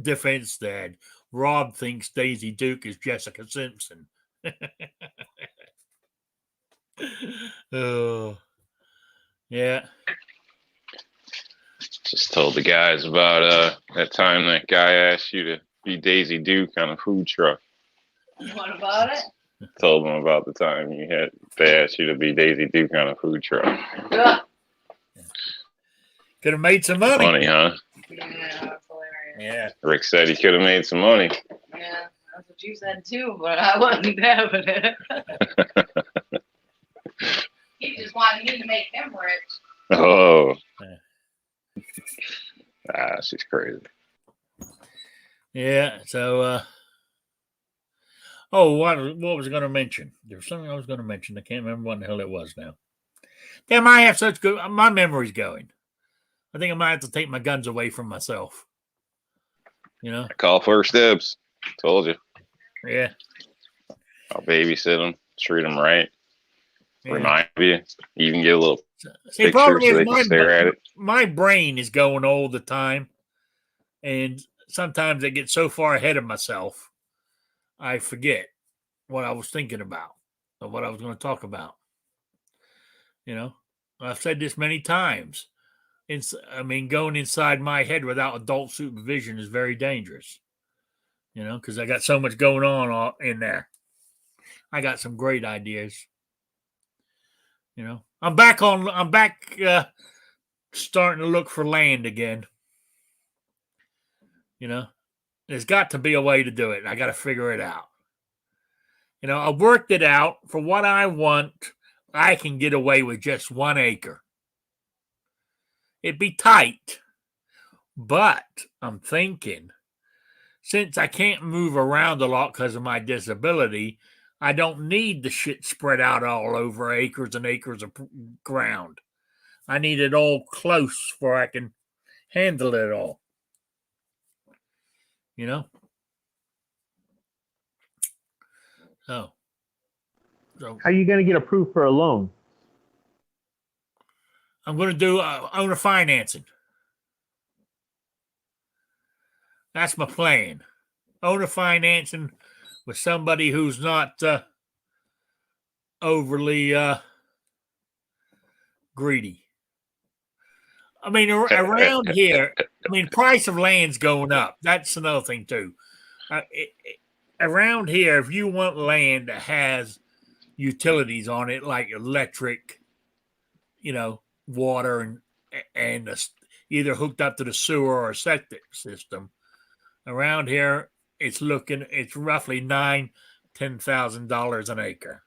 Defense Dad. Rob thinks Daisy Duke is Jessica Simpson. Oh, yeah. Just told the guys about that time that guy asked you to be Daisy Duke on a food truck. What about it? Told them about the time they asked you to be Daisy Duke on a food truck. Yeah. Could have made some money. Funny, huh? Yeah, that's hilarious. Yeah. Rick said he could have made some money. Yeah, that's what you said too, but I wasn't having it. He just wanted me to make him rich. Oh. Yeah. She's crazy. Yeah. So, what was I going to mention? There was something I was going to mention. I can't remember what the hell it was now. Damn, I have such good. My memory's going. I think I might have to take my guns away from myself. I call first dibs. Told you. Yeah. I'll babysit them, treat them right. Yeah. Remind you. Even get a little See, picture problem so is they can stare at it. my brain is going all the time, and sometimes I get so far ahead of myself, I forget what I was thinking about or what I was going to talk about. I've said this many times. Going inside my head without adult supervision is very dangerous. Because I got so much going on in there. I got some great ideas. I'm back starting to look for land again. There's got to be a way to do it. I got to figure it out. I worked it out. For what I want, I can get away with just 1 acre. It'd be tight, but I'm thinking, since I can't move around a lot because of my disability, I don't need the shit spread out all over acres and acres of ground. I need it all close where I can handle it all. So how are you going to get approved for a loan? I'm going to do owner financing. That's my plan. Owner financing with somebody who's not overly greedy. Around here, price of land's going up. That's another thing too. Around here, if you want land that has utilities on it, like electric, water and either hooked up to the sewer or septic system, around here it's roughly $9,000-$10,000 an acre.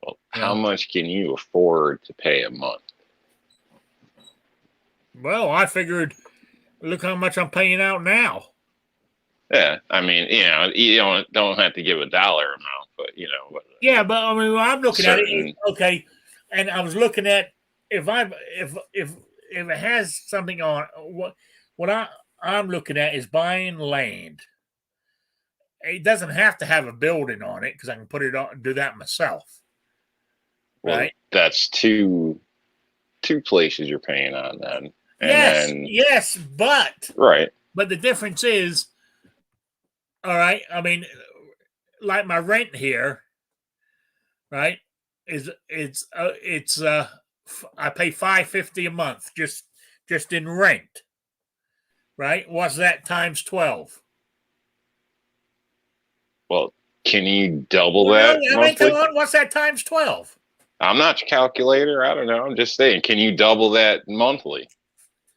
Well, how much can you afford to pay a month? Well, I figured, look how much I'm paying out now. Yeah, you don't have to give a dollar amount, but Yeah, but I'm looking at it. Okay, and I was looking at if it has something on what I'm looking at is buying land. It doesn't have to have a building on it because I can put it on, do that myself. Well, right? That's two places you're paying on then. Yes, but right. But the difference is, all right. Like my rent here, right? I pay $550 a month just in rent, right? What's that times 12? Well, can you double Well, no, that I mean, come monthly? on, what's that times 12? I'm not your calculator. I don't know. I'm just saying, can you double that monthly?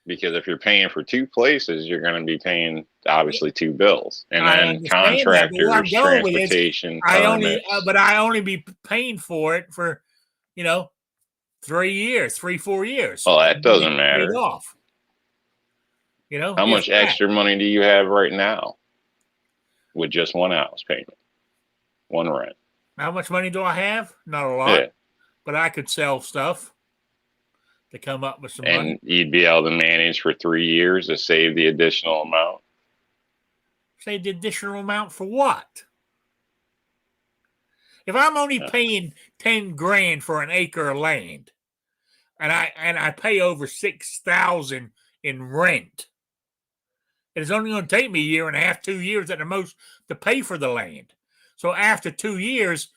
Because if you're paying for two places, you're going to be paying obviously two bills, and I then understand that, but where I'm contractors, going with this, transportation, but permits. I only be paying for it for, 4 years. Well, that And then doesn't it's paid matter. off. How If much that. extra money do you have right now with just one house payment, one rent? How much money do I have? Not a lot, Yeah, but I could sell stuff to come up with some money. and you'd be able to manage for 3 years to save the additional amount. Say the additional amount for what? If I'm only Uh, paying 10 grand for an acre of land, and I pay over 6,000 in rent, it's only going to take me a year and a half, 2 years at the most to pay for the land. So after 2 years,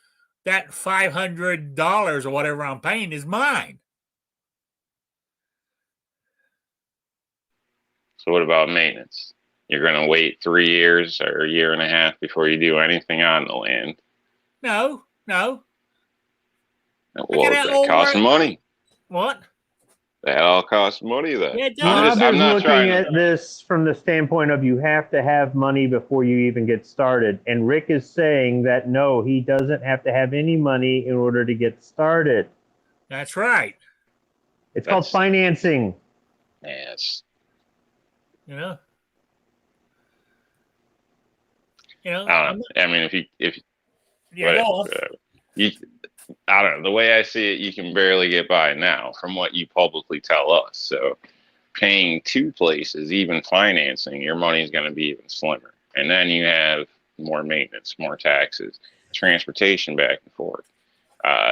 that $500 or whatever I'm paying is mine. So what about maintenance? You're going to wait 3 years or a year and a half before you do anything on the land. No. I got Well, that that old costs work. money. What? That all costs money then. Yeah, it does. Rob I'm is not looking trying at to. this from the standpoint of you have to have money before you even get started. And Rick is saying that no, he doesn't have to have any money in order to get started. That's right. It's called That's, financing. yes. You know. I mean, if Yeah, go whatever, on. whatever. You, I don't know. The way I see it, you can barely get by now from what you publicly tell us. So paying two places, even financing, your money is going to be even slimmer. And then you have more maintenance, more taxes, transportation back and forth,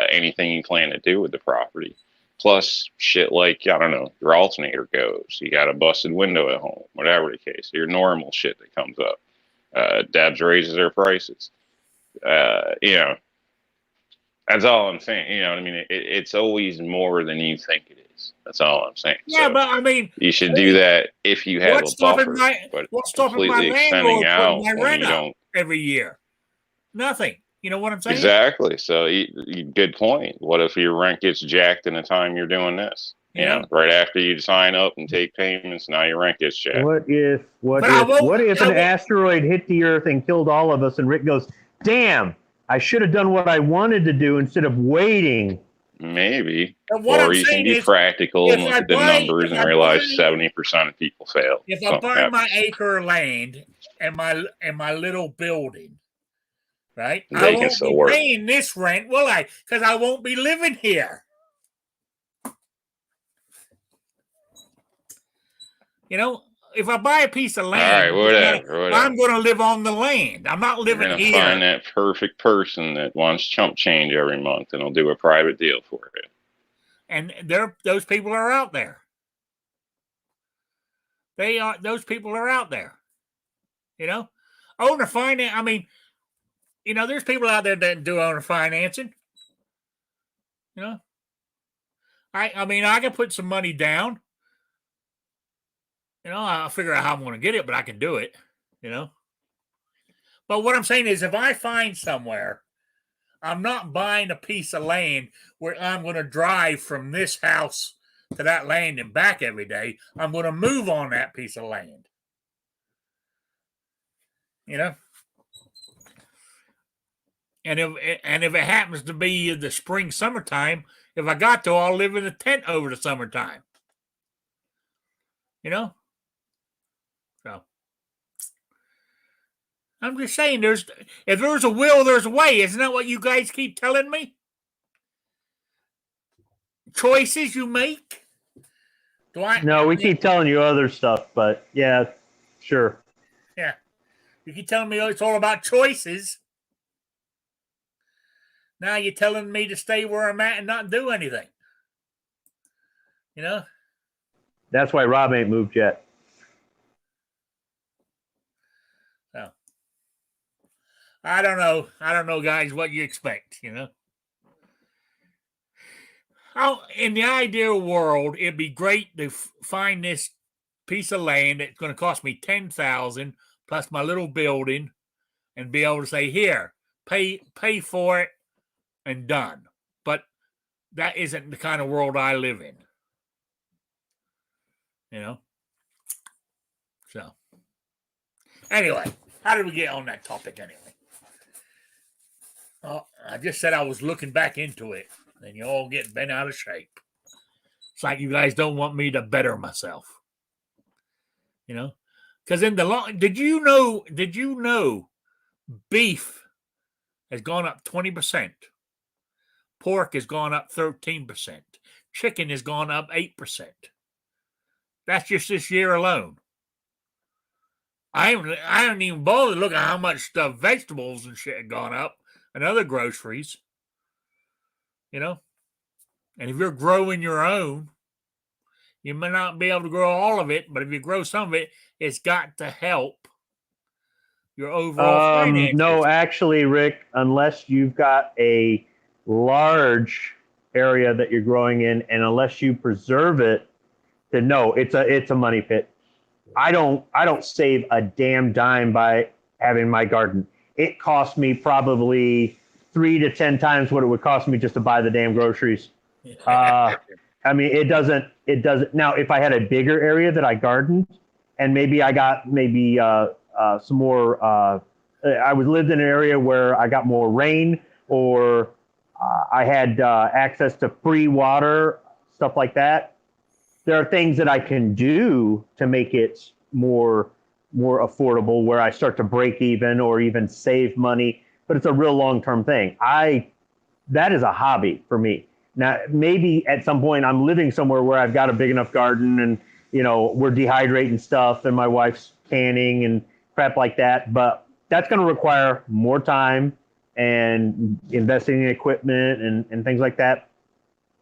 anything you plan to do with the property. Plus shit like, I don't know, your alternator goes, you got a busted window at home, whatever the case, your normal shit that comes up. Debs raises their prices. You know, that's all I'm saying. You know what I mean? It's always more than you think it is. That's all I'm saying. Yeah, So but I mean, you should do that if you have a buffer, but what's stopping my completely extending landlord putting out my when rent you up don't. every year? Nothing. You know what I'm saying? Exactly. So good point. What if your rent gets jacked in the time you're doing this? You know? Right after you sign up and take payments, now your rent gets jacked. What if But I won't. an asteroid hit the Earth and killed all of us? And Rick goes, "Damn, I should have done what I wanted to do instead of waiting." Maybe. But what Or I'm you can saying be is, practical and look at the numbers and realize 70% of people fail. if I buy my acre of land and my little building, right? I They can won't still be work. paying this rent, will I? Because I won't be living here. If I buy a piece of land, All right, whatever. I'm going to live on the land. I'm not You're living going to here. find that perfect person that wants chump change every month and will do a private deal for it. And those people are out there. Those people are out there. Owner finance. I mean, there's people out there that do owner financing. I mean, I can put some money down. I'll figure out how I'm going to get it, but I can do it. But what I'm saying is, if I find somewhere, I'm not buying a piece of land where I'm going to drive from this house to that land and back every day. I'm going to move on that piece of land. And if it happens to be the spring, summertime, if I got to, I'll live in a tent over the summertime. So I'm just saying, if there's a will, there's a way. Isn't that what you guys keep telling me? Choices you make. No, we keep telling you other stuff, but yeah, sure. Yeah, you keep telling me it's all about choices. Now you're telling me to stay where I'm at and not do anything. That's why Rob ain't moved yet. So I don't know, guys, what you expect. In the ideal world, it'd be great to find this piece of land that's going to cost me 10,000 plus my little building, and be able to say, "Here, pay for it," and done. But that isn't the kind of world I live in. You know. So, anyway, how did we get on that topic anyway? Oh, I just said I was looking back into it, and you all get bent out of shape. It's like you guys don't want me to better myself. You know, because in the long, did you know beef has gone up 20%, pork has gone up 13%, chicken has gone up 8%. That's just this year alone. I haven't even bothered to look at how much stuff, vegetables and shit have gone up, and other groceries. You know, and if you're growing your own, you may not be able to grow all of it, but if you grow some of it, it's got to help your overall finances. No, actually, Rick, unless you've got a large area that you're growing in, and unless you preserve it, then no, it's a money pit. I don't save a damn dime by having my garden. It costs me probably 3 to 10 times what it would cost me just to buy the damn groceries. I mean, it doesn't. Now, if I had a bigger area that I gardened, and maybe I got some more, I lived in an area where I got more rain, or I had access to free water, stuff like that. There are things that I can do to make it more affordable, where I start to break even or even save money. But it's a real long-term thing. That is a hobby for me. Now, maybe at some point I'm living somewhere where I've got a big enough garden, and we're dehydrating stuff, and my wife's canning and crap like that. But that's going to require more time and investing in equipment and things like that.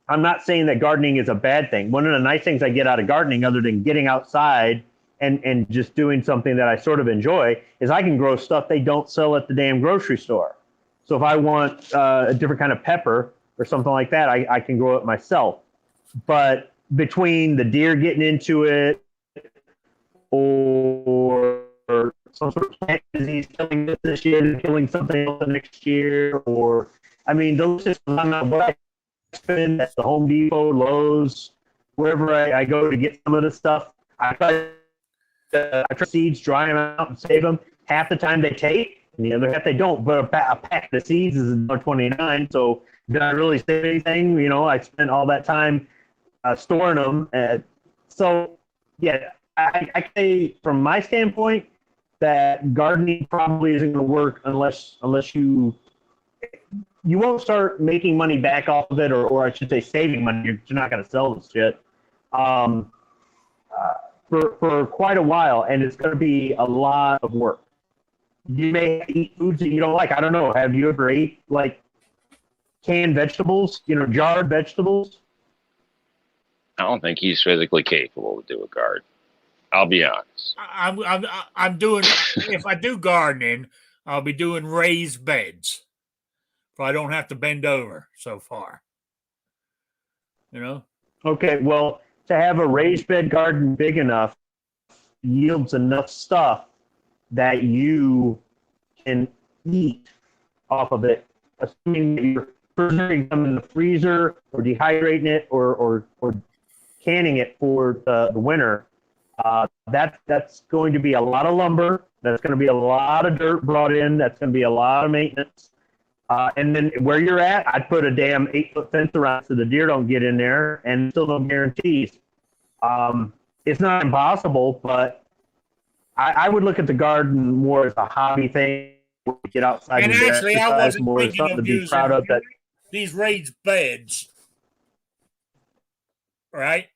I'm not saying that gardening is a bad thing. One of the nice things I get out of gardening, other than getting outside and just doing something that I sort of enjoy, is I can grow stuff they don't sell at the damn grocery store. So if I want a different kind of pepper or something like that, I can grow it myself. But between the deer getting into it, or some sort of plant disease killing this year and killing something else the next year, or I mean, those just I'm not what I spend at the Home Depot, Lowe's, wherever I go to get some of this stuff. I try seeds, dry them out, and save them. Half the time they take, and the other half they don't. But a pack of seeds is $1.29. So did I really save anything? I spent all that time storing them. So yeah, I say from my standpoint that gardening probably isn't going to work unless you won't start making money back off of it, or I should say saving money. You're not going to sell this shit for quite a while, and it's going to be a lot of work. You may eat foods that you don't like. I don't know. Have you ever ate like canned vegetables? Jarred vegetables? I don't think he's physically capable to do a garden. I'll be honest. I'm doing. If I do gardening, I'll be doing raised beds, so I don't have to bend over so far. Okay, well, to have a raised bed garden big enough yields enough stuff that you can eat off of it, assuming that you're preserving them in the freezer or dehydrating it or canning it for the winter. That's going to be a lot of lumber. That's going to be a lot of dirt brought in. That's going to be a lot of maintenance. And then where you're at, I'd put a damn 8-foot fence around so the deer don't get in there, and still no guarantees. It's not impossible, but I would look at the garden more as a hobby thing. Get outside and actually, I wasn't more thinking something of to be proud of. That these raised beds, right?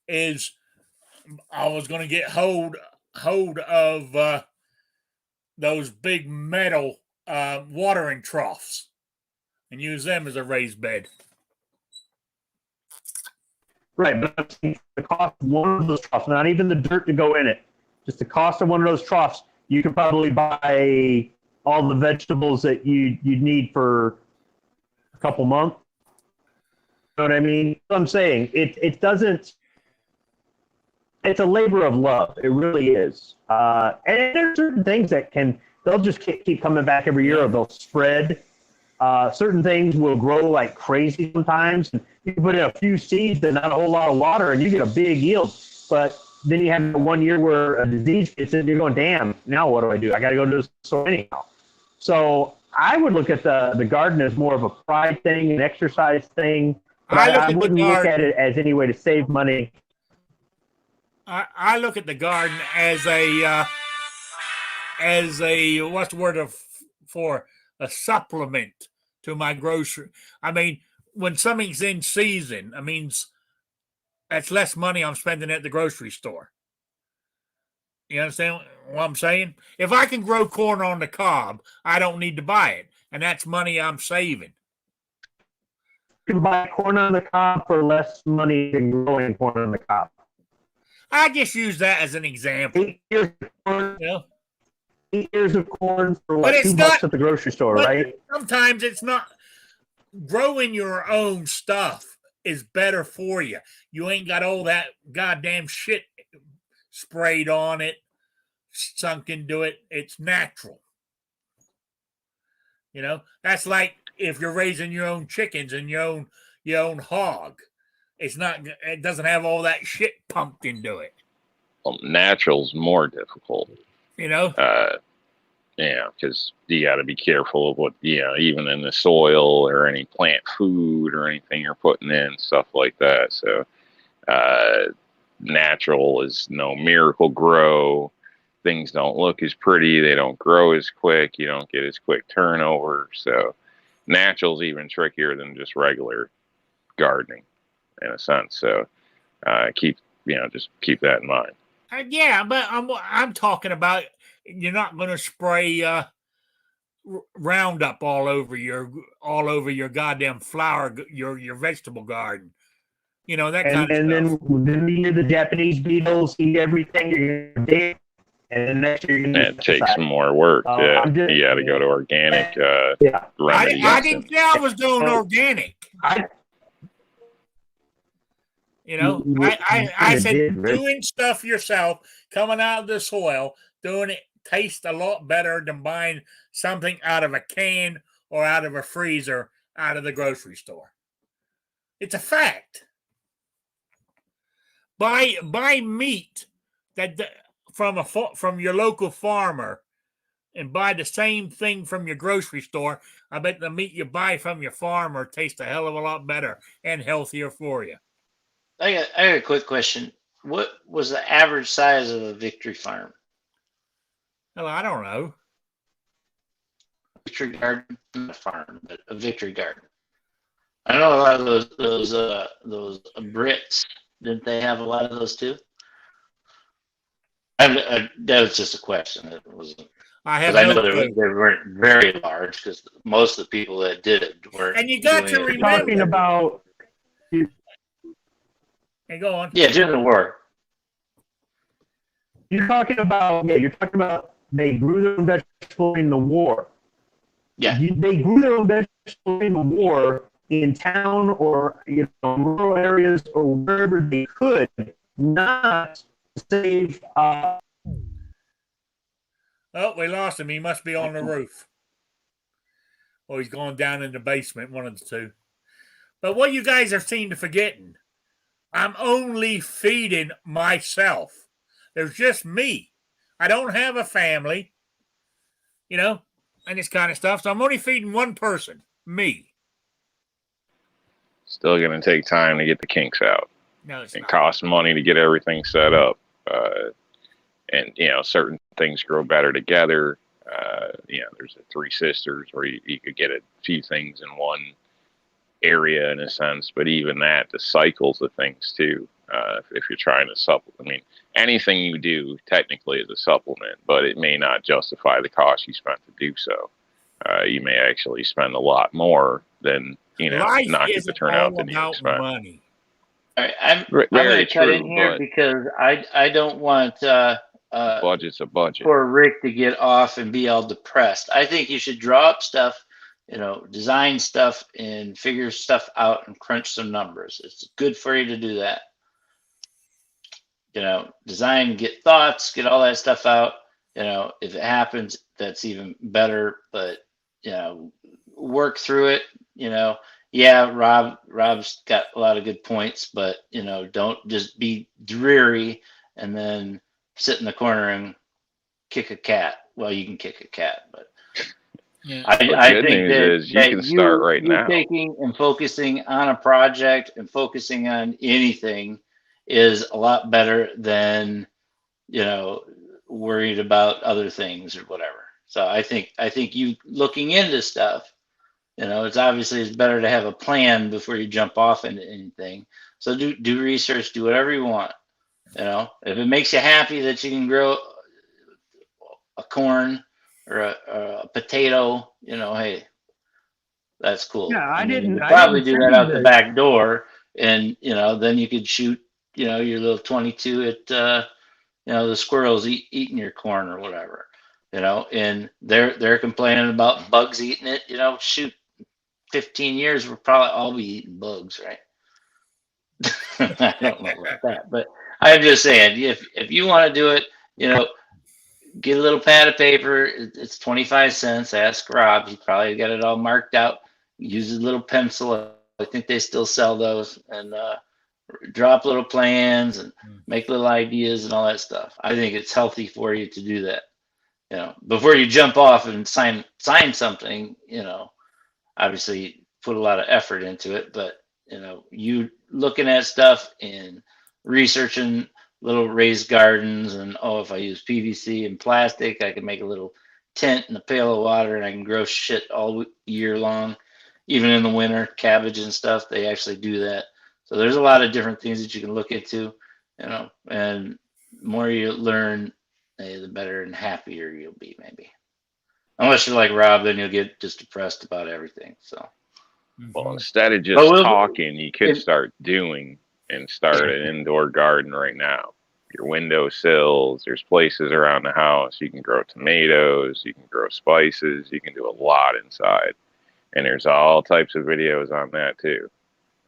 I was going to get hold of those big metal watering troughs and use them as a raised bed. Right, but the cost of one of those troughs, not even the dirt to go in it, just the cost of one of those troughs, you could probably buy all the vegetables that you'd need for a couple months. know what I mean? That's what I'm saying. It doesn't. It's a labor of love. It really is. And there's certain things that they'll just keep coming back every year, or they'll spread. Certain things will grow like crazy sometimes. You can put in a few seeds and not a whole lot of water, and you get a big yield. But then you have 1 year where a disease gets in, you're going, damn, now what do? I got to go to the store anyhow. So I would look at the garden as more of a pride thing, an exercise thing. But I wouldn't look at it as any way to save money. I look at the garden as a what's the word for a supplement to my grocery. I mean, when something's in season, I mean that's less money I'm spending at the grocery store. You understand what I'm saying? If I can grow corn on the cob, I don't need to buy it, and that's money I'm saving. You can buy corn on the cob for less money than growing corn on the cob. I just use that as an example. 8 years of corn, you know? 8 years of corn for what, $2 at the grocery store, right? Sometimes it's not. Growing your own stuff is better for you. You ain't got all that goddamn shit sprayed on it, sunk into it. It's natural. You know, that's like if you're raising your own chickens and your own hog. It doesn't have all that shit pumped into it. Well, natural's more difficult. You know? Yeah, because you got to be careful of what, even in the soil or any plant food or anything you're putting in, stuff like that. So, natural is no miracle grow. Things don't look as pretty. They don't grow as quick. You don't get as quick turnover. So, natural's even trickier than just regular gardening, in a sense. So, just keep that in mind. Yeah, but I'm talking about. You're not going to spray Roundup all over your goddamn flower, your vegetable garden. You know that kind of stuff. And then the Japanese beetles eat everything. And then next year it takes some more work. You got to go to organic remedies. I didn't say I was going organic. I said doing stuff yourself, coming out of the soil, doing it. Tastes a lot better than buying something out of a can or out of a freezer out of the grocery store. It's a fact. Buy meat from your local farmer and buy the same thing from your grocery store. I bet the meat you buy from your farmer tastes a hell of a lot better and healthier for you. I got a quick question. What was the average size of a Victory farm? Well, I don't know. Victory garden, not a farm, but a Victory garden. I know a lot of those Brits. Didn't they have a lot of those too? That was just a question. It wasn't. I know they weren't very large because most of the people that did it weren't. And you got to remember talking about. Hey, go on. Yeah, during the war. You're talking about they grew their own vegetables in the war. Yeah. They grew their own vegetables in the war in town or rural areas or wherever they could, not save. Oh, we lost him. He must be on the roof. Or he's going down in the basement, one of the two. But what you guys are seem to forgetting, I'm only feeding myself. There's just me. I don't have a family, and this kind of stuff. So I'm only feeding one person, me. Still going to take time to get the kinks out. No, it's not. It costs money to get everything set up. And certain things grow better together. There's the Three Sisters where you could get a few things in one area in a sense, but even that, the cycles of things too. If you're trying to supplement, I mean, anything you do technically is a supplement, but it may not justify the cost you spent to do so. You may actually spend a lot more than not get the turnout than you expect. Money. All right, I'm going to cut in here because I don't want budget's a budget. Poor Rick to get off and be all depressed. I think you should draw up stuff design stuff and figure stuff out and crunch some numbers. It's good for you to do that. Design, get thoughts, get all that stuff out. If it happens, that's even better. But work through it. Yeah, Rob's got a lot of good points, but don't just be dreary and then sit in the corner and kick a cat. Well, you can kick a cat, but Yeah. I good think news that, is you can start right now. taking and focusing on a project and focusing on anything is a lot better than worried about other things or whatever. So I think you looking into stuff, it's better to have a plan before you jump off into anything. So do research, do whatever you want. If it makes you happy that you can grow a corn or a potato, hey, that's cool. Yeah, I And then you didn't. could I probably didn't do that say out the that. back door, and then you could shoot, your little 22 at the squirrels eating your corn or whatever. And they're complaining about bugs eating it. Shoot, 15 years we'll probably all be eating bugs, right? I don't know about that, but I'm just saying, if you want to do it, get a little pad of paper. It's 25 cents. Ask Rob. He probably got it all marked out. Use a little pencil. I think they still sell those, and drop little plans and make little ideas and all that stuff. I think it's healthy for you to do that. Before you jump off and sign something, obviously put a lot of effort into it, but you looking at stuff and researching little raised gardens, and if I use PVC and plastic, I can make a little tent and a pail of water, and I can grow shit all year long, even in the winter. Cabbage and stuff, they actually do that. So there's a lot of different things that you can look into, and the more you learn, the better and happier you'll be, maybe. Unless you're like Rob, then you'll get just depressed about everything. So, Well, instead of just talking, you could start doing and start an indoor garden right now. Your windowsills, there's places around the house. You can grow tomatoes, you can grow spices, you can do a lot inside. And there's all types of videos on that too.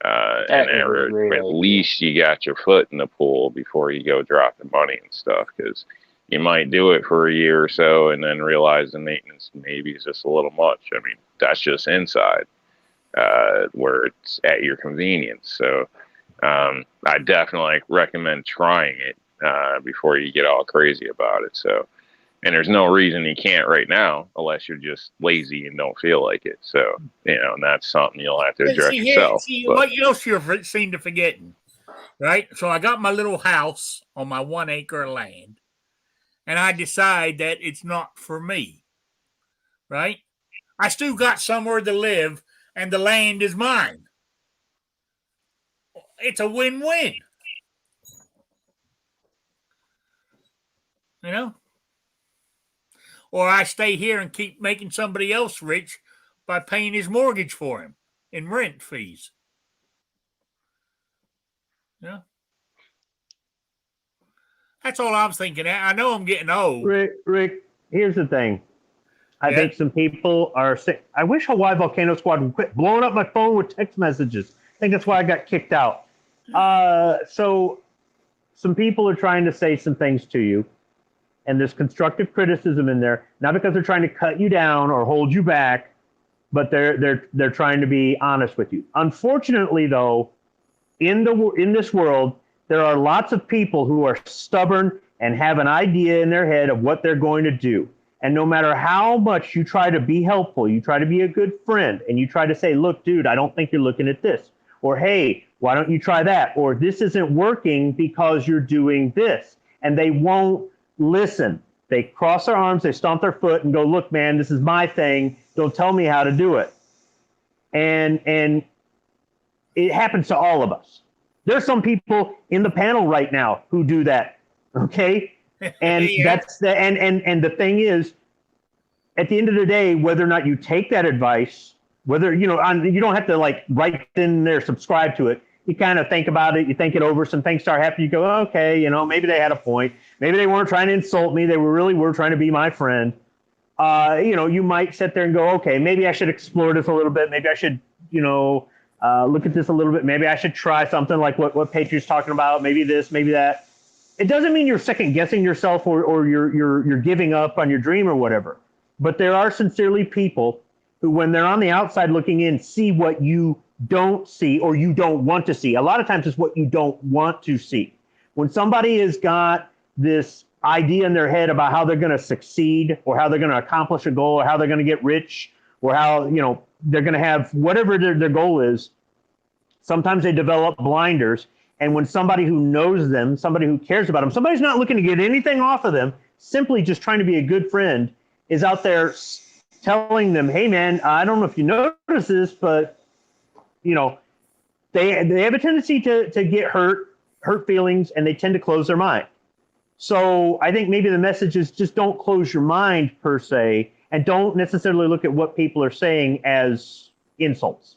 At least you got your foot in the pool before you go dropping money and stuff, because you might do it for a year or so and then realize the maintenance maybe is just a little much. I mean, that's just inside, where it's at your convenience. So I definitely recommend trying it before you get all crazy about it. So, and there's no reason you can't right now unless you're just lazy and don't feel like it. So, and that's something you'll have to address yourself. What else you seem to forgetting, right? So I got my little house on my 1 acre of land, and I decide that it's not for me, right? I still got somewhere to live, and the land is mine. It's a win-win. Or I stay here and keep making somebody else rich by paying his mortgage for him in rent fees. That's all I'm thinking. I know I'm getting old. Rick, here's the thing. I think some people are sick. I wish Hawaii Volcano Squad would quit blowing up my phone with text messages. I think that's why I got kicked out. So some people are trying to say some things to you, and there's constructive criticism in there, not because they're trying to cut you down or hold you back, but they're trying to be honest with you. Unfortunately, though, in this world, there are lots of people who are stubborn and have an idea in their head of what they're going to do. And no matter how much you try to be helpful, you try to be a good friend, and you try to say, look, dude, I don't think you're looking at this. Or, hey, why don't you try that? Or this isn't working because you're doing this. And they won't listen. They cross their arms, they stomp their foot and go, look, man, this is my thing. Don't tell me how to do it. And it happens to all of us. There's some people in the panel right now who do that. Okay. And that's and the thing is, at the end of the day, whether or not you take that advice, whether, you don't have to like right in there, subscribe to it. You kind of think about it, you think it over, some things start happening, you go, okay, maybe they had a point. Maybe they weren't trying to insult me. They were trying to be my friend. you might sit there and go, okay, maybe I should explore this a little bit. Maybe I should, look at this a little bit. Maybe I should try something like what Patriot's talking about. Maybe this, maybe that. It doesn't mean you're second guessing yourself or you're giving up on your dream or whatever. But there are sincerely people who, when they're on the outside looking in, see what you don't see or you don't want to see. A lot of times it's what you don't want to see. When somebody has got this idea in their head about how they're going to succeed or how they're going to accomplish a goal or how they're going to get rich or how, they're going to have whatever their goal is, sometimes they develop blinders. And when somebody who knows them, somebody who cares about them, somebody's not looking to get anything off of them, simply just trying to be a good friend, is out there telling them, hey, man, I don't know if you notice this, but, they have a tendency to get hurt feelings, and they tend to close their mind. So I think maybe the message is just don't close your mind per se, and don't necessarily look at what people are saying as insults.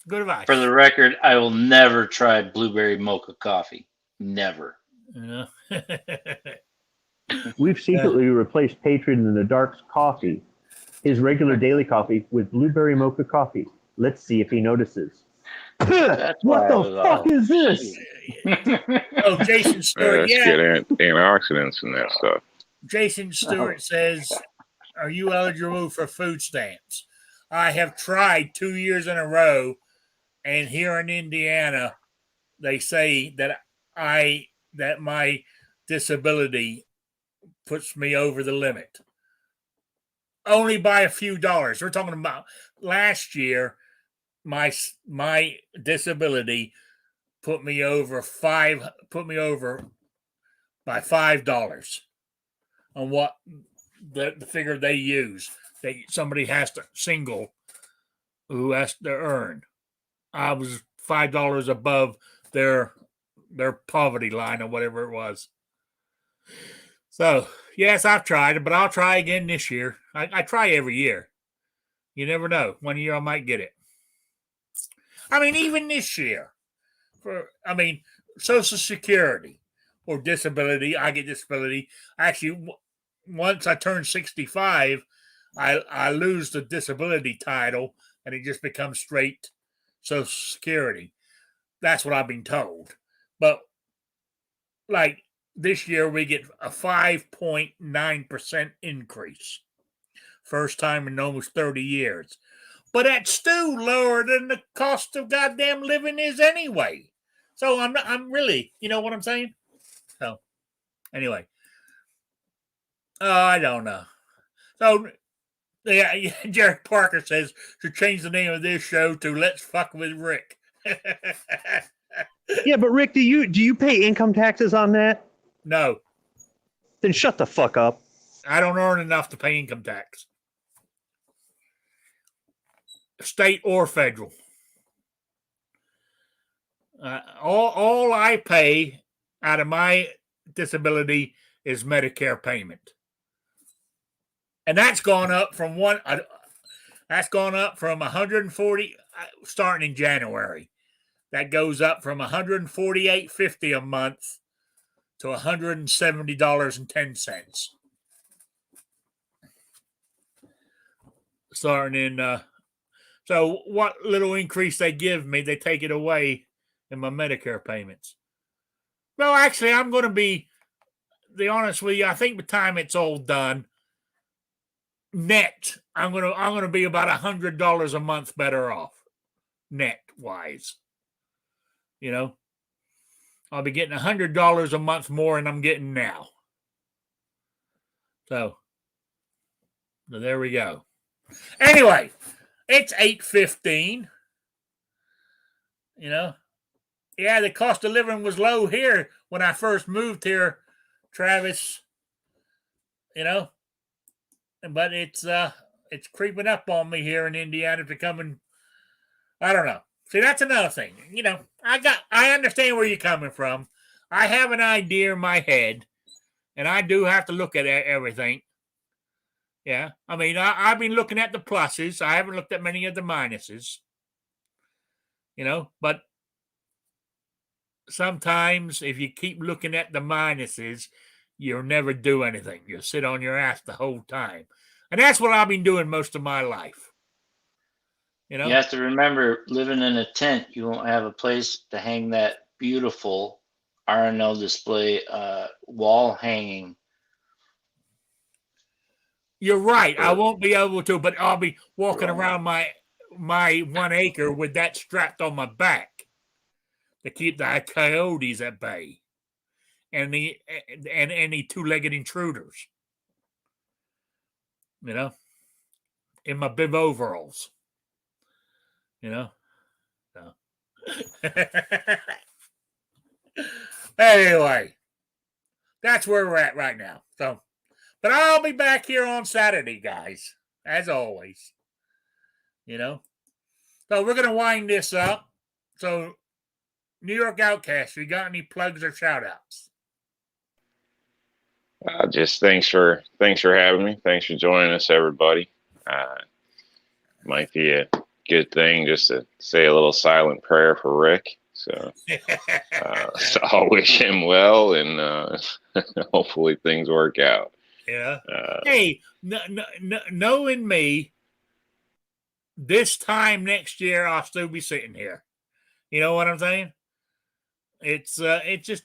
Good advice. For the record, I will never try blueberry mocha coffee. Never. Yeah. We've secretly replaced Patriot in the Dark's coffee, his regular daily coffee, with blueberry mocha coffee. Let's see if he notices. What the fuck is this? Oh, Jason Stewart. Let's get antioxidants in that stuff. Jason Stewart says, are you eligible for food stamps? I have tried 2 years in a row, and here in Indiana, they say that my disability puts me over the limit. Only by a few dollars. We're talking about last year, my disability put me over by $5 on what the figure they use. Somebody has to single who has to earn. I was $5 above their poverty line or whatever it was. So yes, I've tried it, but I'll try again this year. I try every year. You never know. One year I might get it. I mean, even this year, Social Security or disability, I get disability. Actually, once I turn 65, I lose the disability title and it just becomes straight Social Security. That's what I've been told. But like this year, we get a 5.9% increase. First time in almost 30 years. But that's still lower than the cost of goddamn living is anyway. So I'm really, you know what I'm saying? So anyway. I don't know. So yeah, Jared Parker says to change the name of this show to Let's Fuck with Rick. Yeah, but Rick, do you pay income taxes on that? No. Then shut the fuck up. I don't earn enough to pay income tax. State or federal. All I pay out of my disability is Medicare payment. And that's gone up from 140 starting in January. That goes up from $148.50 a month to $170.10. Starting in so what little increase they give me, they take it away in my Medicare payments. Well, actually, I'm going to be honest with you. I think by the time it's all done, net, I'm going to be about $100 a month better off, net wise. I'll be getting $100 a month more than I'm getting now. So there we go. Anyway, it's 8:15. Yeah, the cost of living was low here when I first moved here, Travis. But it's creeping up on me here in Indiana, becoming, I don't know. See, that's another thing. I understand where you're coming from. I have an idea in my head, and I do have to look at everything. Yeah, I mean, I've been looking at the pluses. I haven't looked at many of the minuses. But sometimes if you keep looking at the minuses, you'll never do anything. You'll sit on your ass the whole time. And that's what I've been doing most of my life. You know? You have to remember, living in a tent, you won't have a place to hang that beautiful R&L display wall hanging. You're right. I won't be able to, but I'll be walking Right. around my 1 acre with that strapped on my back to keep the coyotes at bay and any two-legged intruders. You know, in my bib overalls. You know. So. Anyway, that's where we're at right now. So, but I'll be back here on Saturday, guys, as always. You know. So we're gonna wind this up. So, New York Outcast, you got any plugs or shout outs? Just thanks for having me. Thanks for joining us, everybody. Might be a good thing just to say a little silent prayer for Rick. So I'll wish him well, and hopefully things work out. Yeah. Hey, knowing me, this time next year I'll still be sitting here. You know what I'm saying? It's just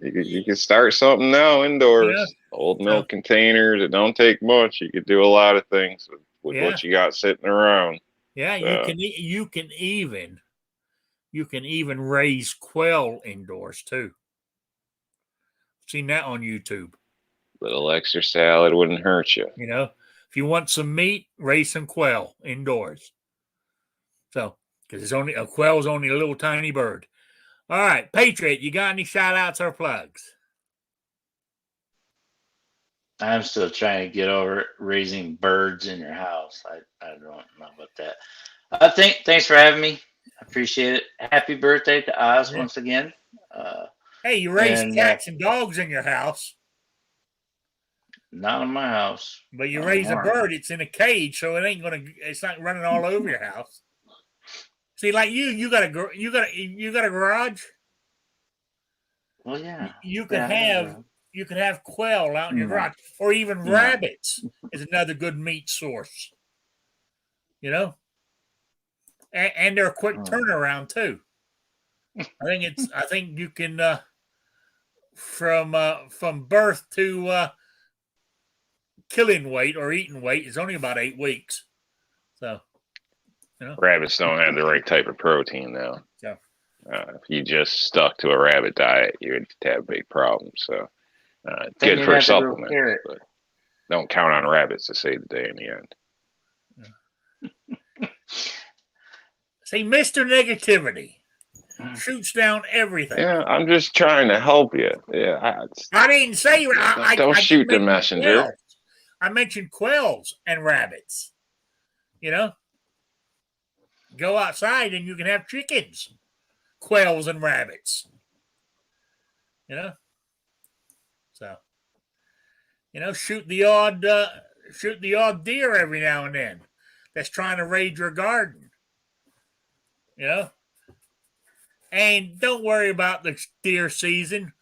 you could start something now indoors. Yeah. Old milk containers. It don't take much. You could do a lot of things with what you got sitting around. Yeah, you can even raise quail indoors too. Seen that on YouTube. Little extra salad wouldn't hurt you. You know, if you want some meat, raise some quail indoors. So, because it's only a quail's only a little tiny bird. All right, Patriot, you got any shout outs or plugs? I'm still trying to get over raising birds in your house. I don't know about that. Thanks for having me. I appreciate it. Happy birthday to Oz once again. Hey, you raise cats and dogs in your house. Not in my house. But you raise a bird, it's in a cage, so it's not running all over your house. See, like you got a garage. Well, yeah. You could have quail out in your garage, or even rabbits is another good meat source. You know, and they're a quick turnaround too. I think you can from birth to killing weight or eating weight is only about 8 weeks. So, you know, rabbits don't have the right type of protein though. Yeah. If you just stuck to a rabbit diet, you would have big problems. So, good for a supplement, but don't count on rabbits to save the day in the end. See, Mr. Negativity shoots down everything. Yeah, I'm just trying to help you. Yeah, I didn't say don't shoot the messenger. Quails. I mentioned quails and rabbits. You know, go outside and you can have chickens, quails and rabbits. You know, so shoot the odd deer every now and then that's trying to raid your garden. You know, and don't worry about the deer season.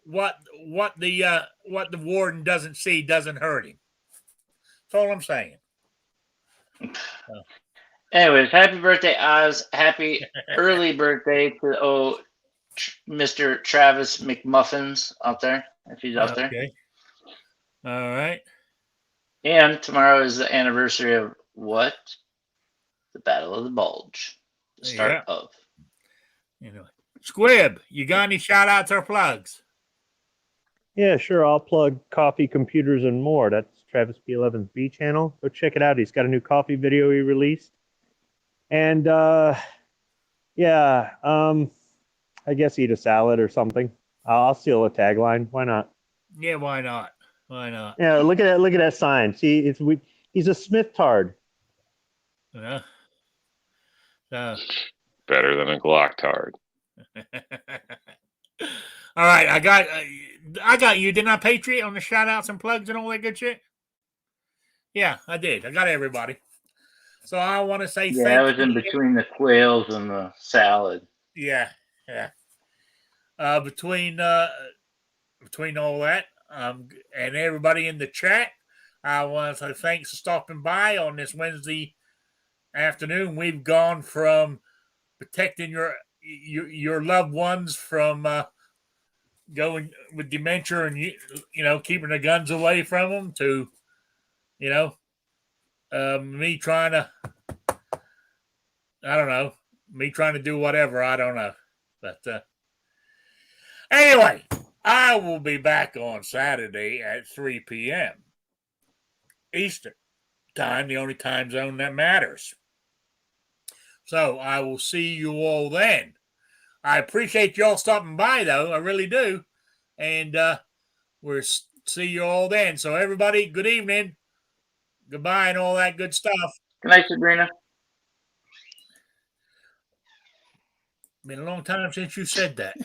What the warden doesn't see doesn't hurt him. That's all I'm saying. Anyways, happy birthday, Oz. Happy early birthday to Mr. Travis McMuffins out there, if he's out there. Okay. All right. And tomorrow is the anniversary of what? The Battle of the Bulge. The start of. Anyway. Squib, you got any shout outs or plugs? Yeah, sure. I'll plug Coffee, Computers, and More. That's Travis P11's B channel. Go check it out. He's got a new coffee video he released. And I guess eat a salad or something. I'll steal a tagline. Why not? Yeah, why not? Why not? Yeah, look at that. Look at that sign. See, he's a Smith tard. Yeah. Better than a Glock tard. All right, I got you. Didn't I, Patriot, on the shout outs and plugs and all that good shit? Yeah, I did. I got everybody. So I want to say thank you. Yeah, I was in between the quails and the salad. Yeah. Between all that, and everybody in the chat. I want to say thanks for stopping by on this Wednesday afternoon. We've gone from protecting your loved ones from going with dementia and keeping the guns away from them to me trying to do whatever. I don't know, but anyway, I will be back on Saturday at 3 p.m. Eastern time, the only time zone that matters. So I will see you all then. I appreciate y'all stopping by, though. I really do. And we'll see you all then. So everybody, good evening. Goodbye and all that good stuff. Good night, Sabrina. Been a long time since you said that.